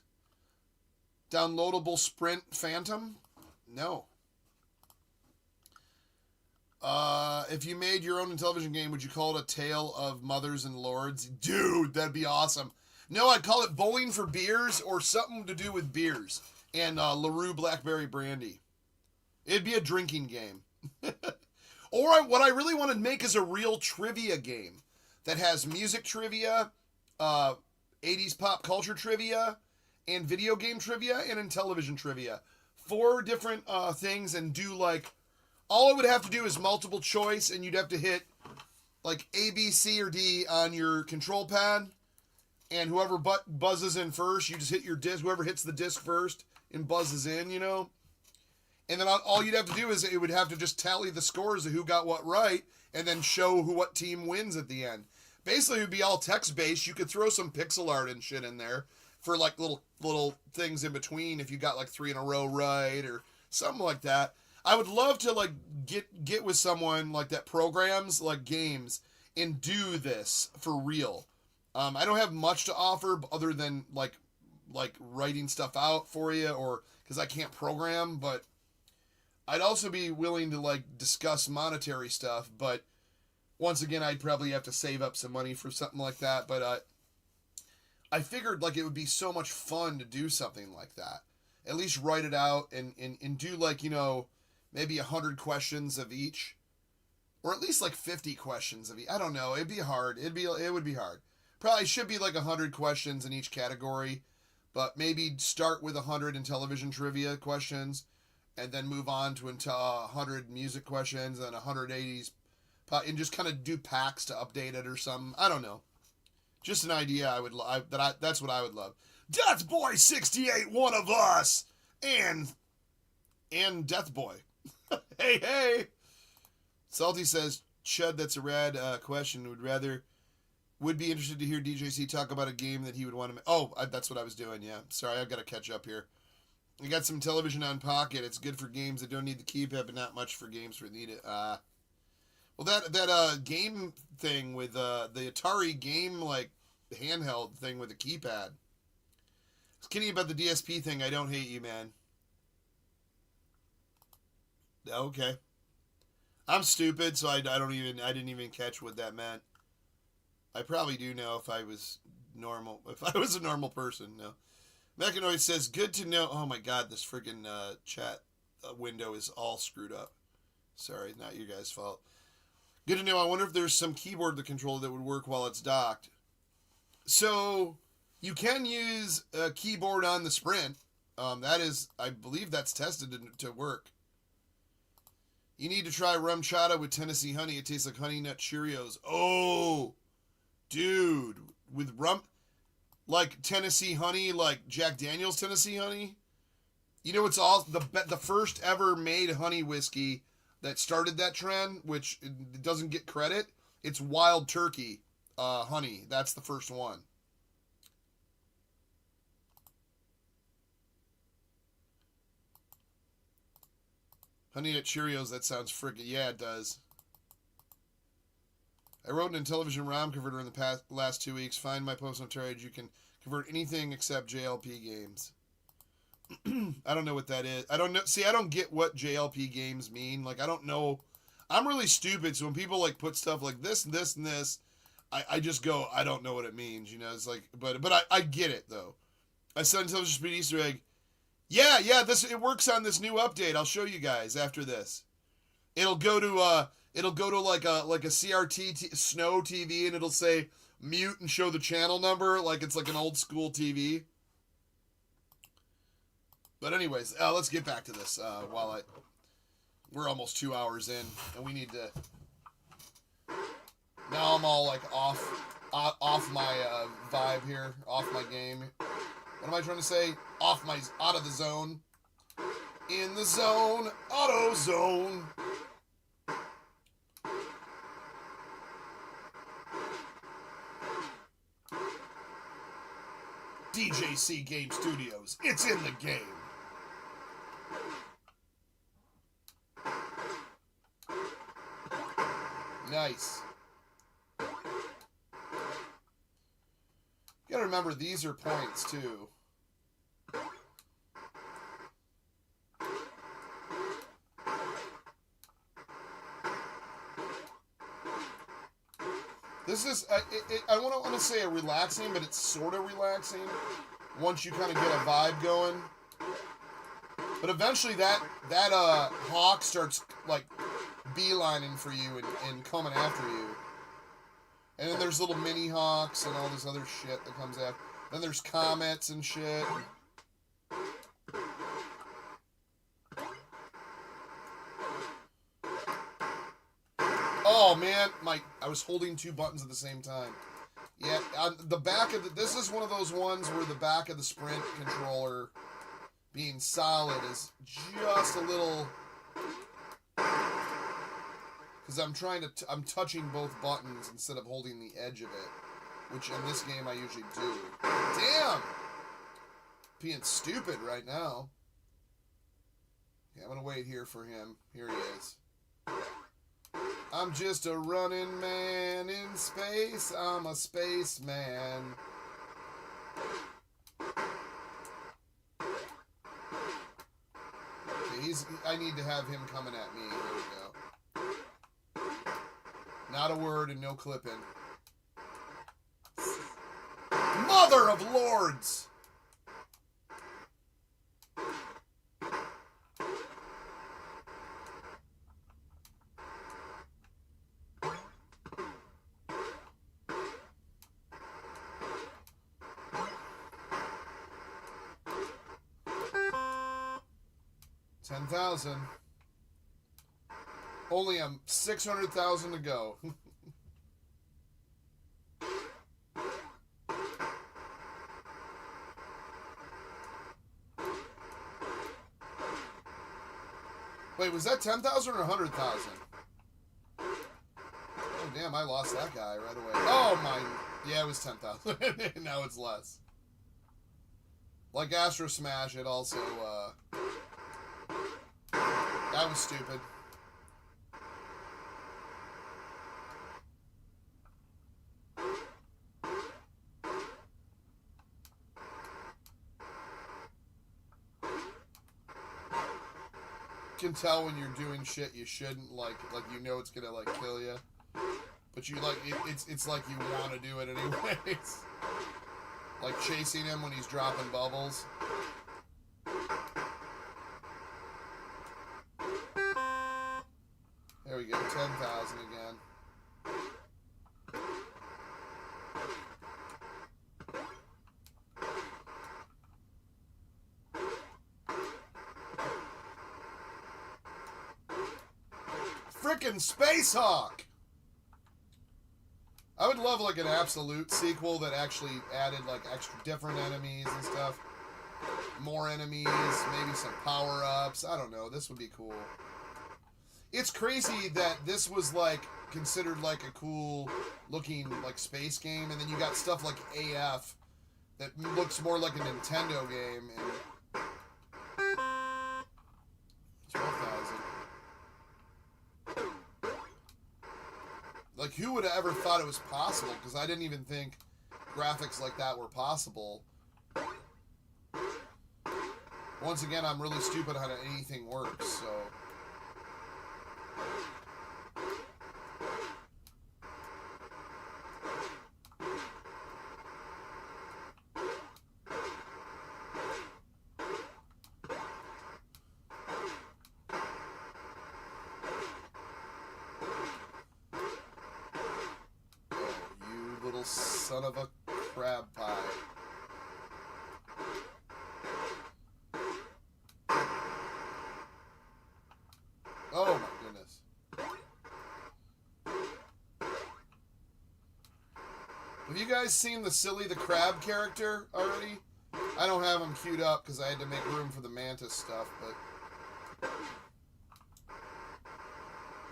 Downloadable Sprint Phantom? No. If you made your own Intellivision game, would you call it A Tale of Mothers and Lords? Dude, that'd be awesome. No, I'd call it Bowling for Beers or something to do with beers. And LaRue Blackberry Brandy. It'd be a drinking game. Or what I really want to make is a real trivia game that has music trivia, 80s pop culture trivia, and video game trivia, and Intellivision trivia. 4 different things, and do like... all it would have to do is multiple choice, and you'd have to hit like A, B, C, or D on your control pad, and whoever buzzes in first, you just hit your disc. Whoever hits the disc first and buzzes in, you know? And then all you'd have to do is it would have to just tally the scores of who got what right, and then show what team wins at the end. Basically, it would be all text-based. You could throw some pixel art and shit in there for like little things in between if you got like 3 in a row right or something like that. I would love to like get with someone like that programs like games and do this for real. I don't have much to offer other than like like writing stuff out for you, or because I can't program, but I'd also be willing to like discuss monetary stuff, but once again, I'd probably have to save up some money for something like that, but I figured like it would be so much fun to do something like that. At least write it out and do like, you know, maybe 100 questions of each, or at least like 50 questions of each. I don't know. It'd be hard. It would be hard. Probably should be like 100 questions in each category, but maybe start with 100 Intellivision trivia questions, and then move on to 100 music questions, and 180s, and just kind of do packs to update it or something. I don't know. Just an idea. That's what I would love. Death Boy 68, one of us, and Death Boy. hey. Salty says, Chud, that's a rad question. Would be interested to hear DJC talk about a game that he would want to. That's what I was doing. Yeah, sorry, I've got to catch up here. I got some television on Pocket. It's good for games that don't need the keypad, but not much for games that need it. Well, that game thing with the Atari game like handheld thing with the keypad. I was kidding about the DSP thing. I don't hate you, man. Okay. I'm stupid, so I didn't even catch what that meant. I probably do know if I was normal. If I was a normal person, no. Mechanoid says, good to know. Oh my god, this freaking chat window is all screwed up. Sorry, not your guys' fault. Good to know. I wonder if there's some keyboard to control that would work while it's docked. So, you can use a keyboard on the Sprint. That is, I believe that's tested to work. You need to try rum chata with Tennessee honey. It tastes like Honey Nut Cheerios. Oh, dude, with rum, like Tennessee honey, like Jack Daniel's Tennessee honey. You know, it's all the first ever made honey whiskey that started that trend, which it doesn't get credit. It's Wild Turkey honey. That's the first one. Honey Nut Cheerios, that sounds freaking... Yeah, it does. I wrote an Intellivision ROM converter in the last 2 weeks. Find my post on Terrage. You can convert anything except JLP games. I don't know what that is. I don't know. See, I don't get what JLP games mean. Like, I don't know. I'm really stupid, so when people, like, put stuff like this and this and this, I just go, I don't know what it means, you know? It's like... But I get it, though. I said Intellivision Speed Easter egg. Yeah, it works on this new update. I'll show you guys after this. It'll go to like a CRT Snow TV, and it'll say mute and show the channel number like it's like an old school TV. But anyways, let's get back to this. We're almost 2 hours in, and we need to. Now I'm all like off my vibe here, off my game. What am I trying to say? Out of the zone. In the zone. Auto zone. DJC Game Studios. It's in the game. Nice. You gotta remember, these are points, too. This is, I don't want to say relaxing, but it's sort of relaxing once you kind of get a vibe going. But eventually that hawk starts, like, beelining for you and coming after you. And then there's little mini hawks and all this other shit that comes after. Then there's comets and shit. Oh man, I was holding two buttons at the same time. Yeah, on the back of this is one of those ones where the back of the Sprint controller being solid is just a little, because I'm touching both buttons instead of holding the edge of it, which in this game I usually do. Damn! Being stupid right now. Okay, I'm gonna wait here for him. Here he is. I'm just a running man in space. I'm a spaceman. I need to have him coming at me. There we go. Not a word and no clipping. Mother of Lords! $10,000. Only 600,000 to go. Wait, was that 10,000 or 100,000? Oh damn, I lost that guy right away. Oh my, yeah, it was 10,000. Now it's less. Like Astro Smash, it also that was stupid. You can tell when you're doing shit you shouldn't, like you know it's gonna like kill you, but you like it's like you want to do it anyways. Like chasing him when he's dropping bubbles. There we go, 10,000 again. Frickin' Spacehawk! I would love like an absolute sequel that actually added like extra different enemies and stuff. More enemies, maybe some power-ups. I don't know, this would be cool. It's crazy that this was like considered like a cool looking like space game, and then you got stuff like AF that looks more like a Nintendo game. And 12,000. Like, who would have ever thought it was possible? Because I didn't even think graphics like that were possible. Once again, I'm really stupid on how anything works, so... Son of a crab pie. Oh my goodness. Have you guys seen the Silly the Crab character already? I don't have him queued up because I had to make room for the Mantis stuff, but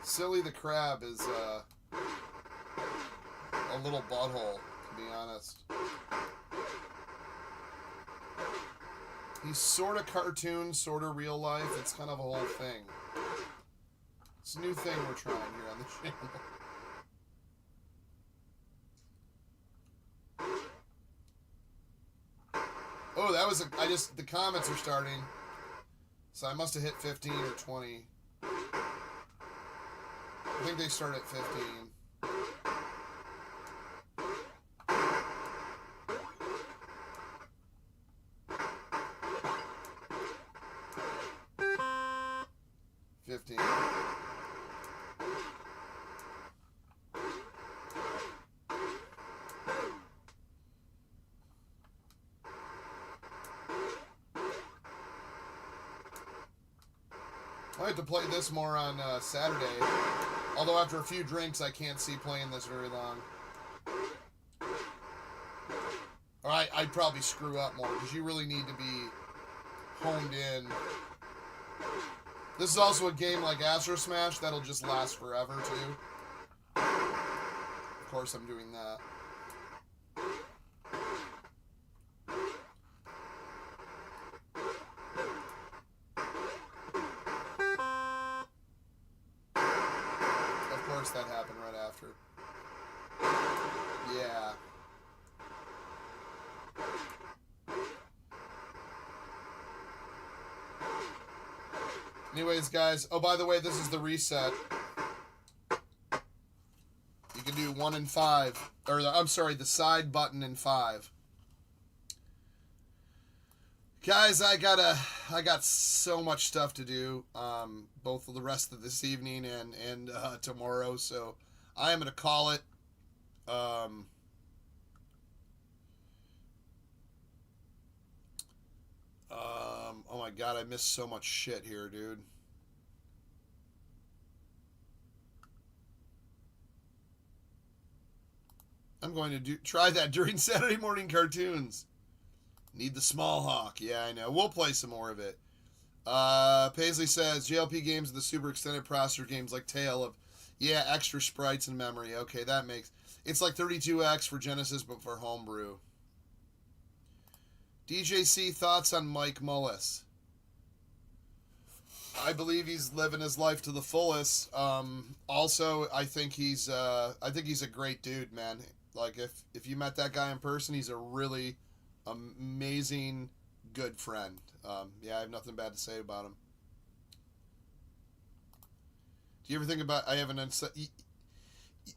Silly the Crab is a little butthole, to be honest. He's sort of cartoon, sort of real life. It's kind of a whole thing. It's a new thing we're trying here on the channel. Oh, that was the comments are starting. So I must have hit 15 or 20. I think they start at 15. I have to play this more on Saturday. Although after a few drinks, I can't see playing this very long. Or I'd probably screw up more, because you really need to be honed in. This is also a game like Astro Smash that'll just last forever, too. Of course I'm doing that. Of course that happened right after. Yeah. Anyways, guys. Oh, by the way, this is the reset. You can do 1 and 5. Or, I'm sorry, the side button in 5. Guys, I got so much stuff to do, both the rest of this evening and tomorrow, so I am going to call it. Oh my god, I missed so much shit here, dude. I'm going to try that during Saturday morning cartoons. Need the small hawk. Yeah, I know. We'll play some more of it. Paisley says, JLP games are the super extended processor games like Tale of, yeah, extra sprites and memory. Okay, that makes, it's like 32X for Genesis, but for homebrew. DJC, thoughts on Mike Mullis? I believe he's living his life to the fullest. Also, I think he's a great dude, man. Like, if you met that guy in person, he's a really amazing, good friend. Yeah, I have nothing bad to say about him. Do you ever think about? I haven't.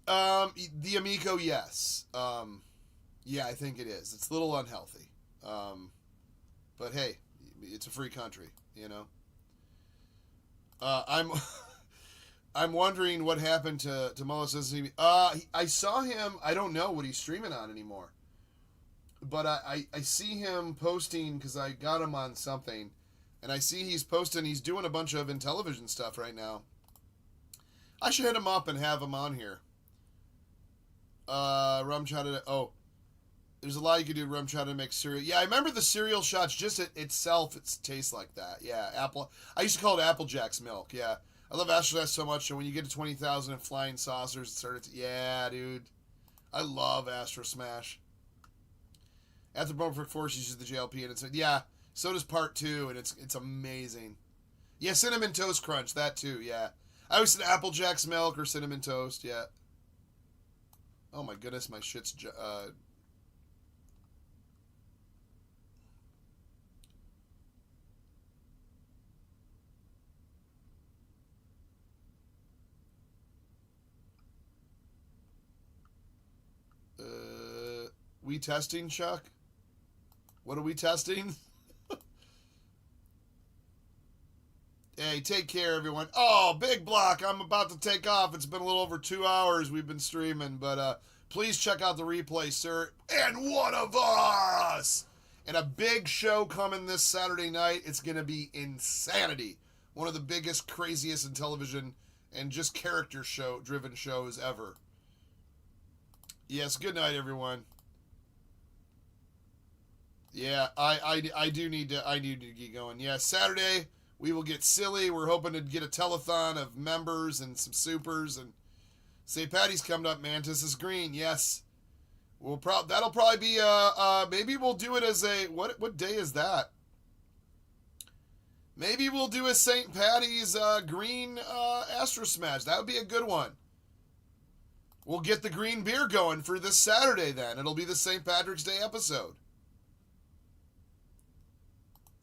The Amico, yes. Yeah, I think it is. It's a little unhealthy. But hey, it's a free country, you know. I'm wondering what happened to Mullis. I saw him. I don't know what he's streaming on anymore. But I see him posting, because I got him on something, and I see he's posting, he's doing a bunch of Intellivision stuff right now. I should hit him up and have him on here. Rum chowder, oh, there's a lot you can do rum chowder to make cereal. Yeah, I remember the cereal shots, just itself, it tastes like that. Yeah, apple, I used to call it Apple Jack's milk, yeah. I love Astro Smash so much, and when you get to 20,000 and flying saucers, it started to, yeah, dude. I love Astro Smash. Anthropomorphic Force uses the JLP, and it's, yeah, so does Part 2, and it's amazing. Yeah, Cinnamon Toast Crunch, that too, yeah. I always said Apple Jack's milk or Cinnamon Toast, yeah. Oh my goodness, my shit's, we testing, Chuck? What are we testing? Hey, take care, everyone. Oh, Big Block, I'm about to take off. It's been a little over 2 hours we've been streaming, but please check out the replay, sir. And one of us! And a big show coming this Saturday night. It's going to be insanity. One of the biggest, craziest in television and just character driven shows ever. Yes, good night, everyone. Yeah, I do need to get going. Yeah, Saturday we will get silly. We're hoping to get a telethon of members and some supers, and St. Patty's coming up. Mantis is green. Yes, that'll probably be maybe we'll do it as a what day is that? Maybe we'll do a St. Patty's green Astro Smash. That would be a good one. We'll get the green beer going for this Saturday then. It'll be the St. Patrick's Day episode.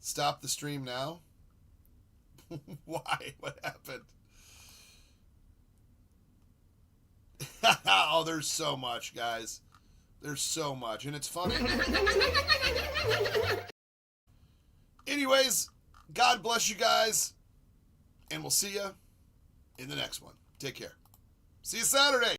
Stop the stream now? Why? What happened? Oh, there's so much, guys. There's so much, and it's funny. Anyways, God bless you guys, and we'll see you in the next one. Take care. See you Saturday.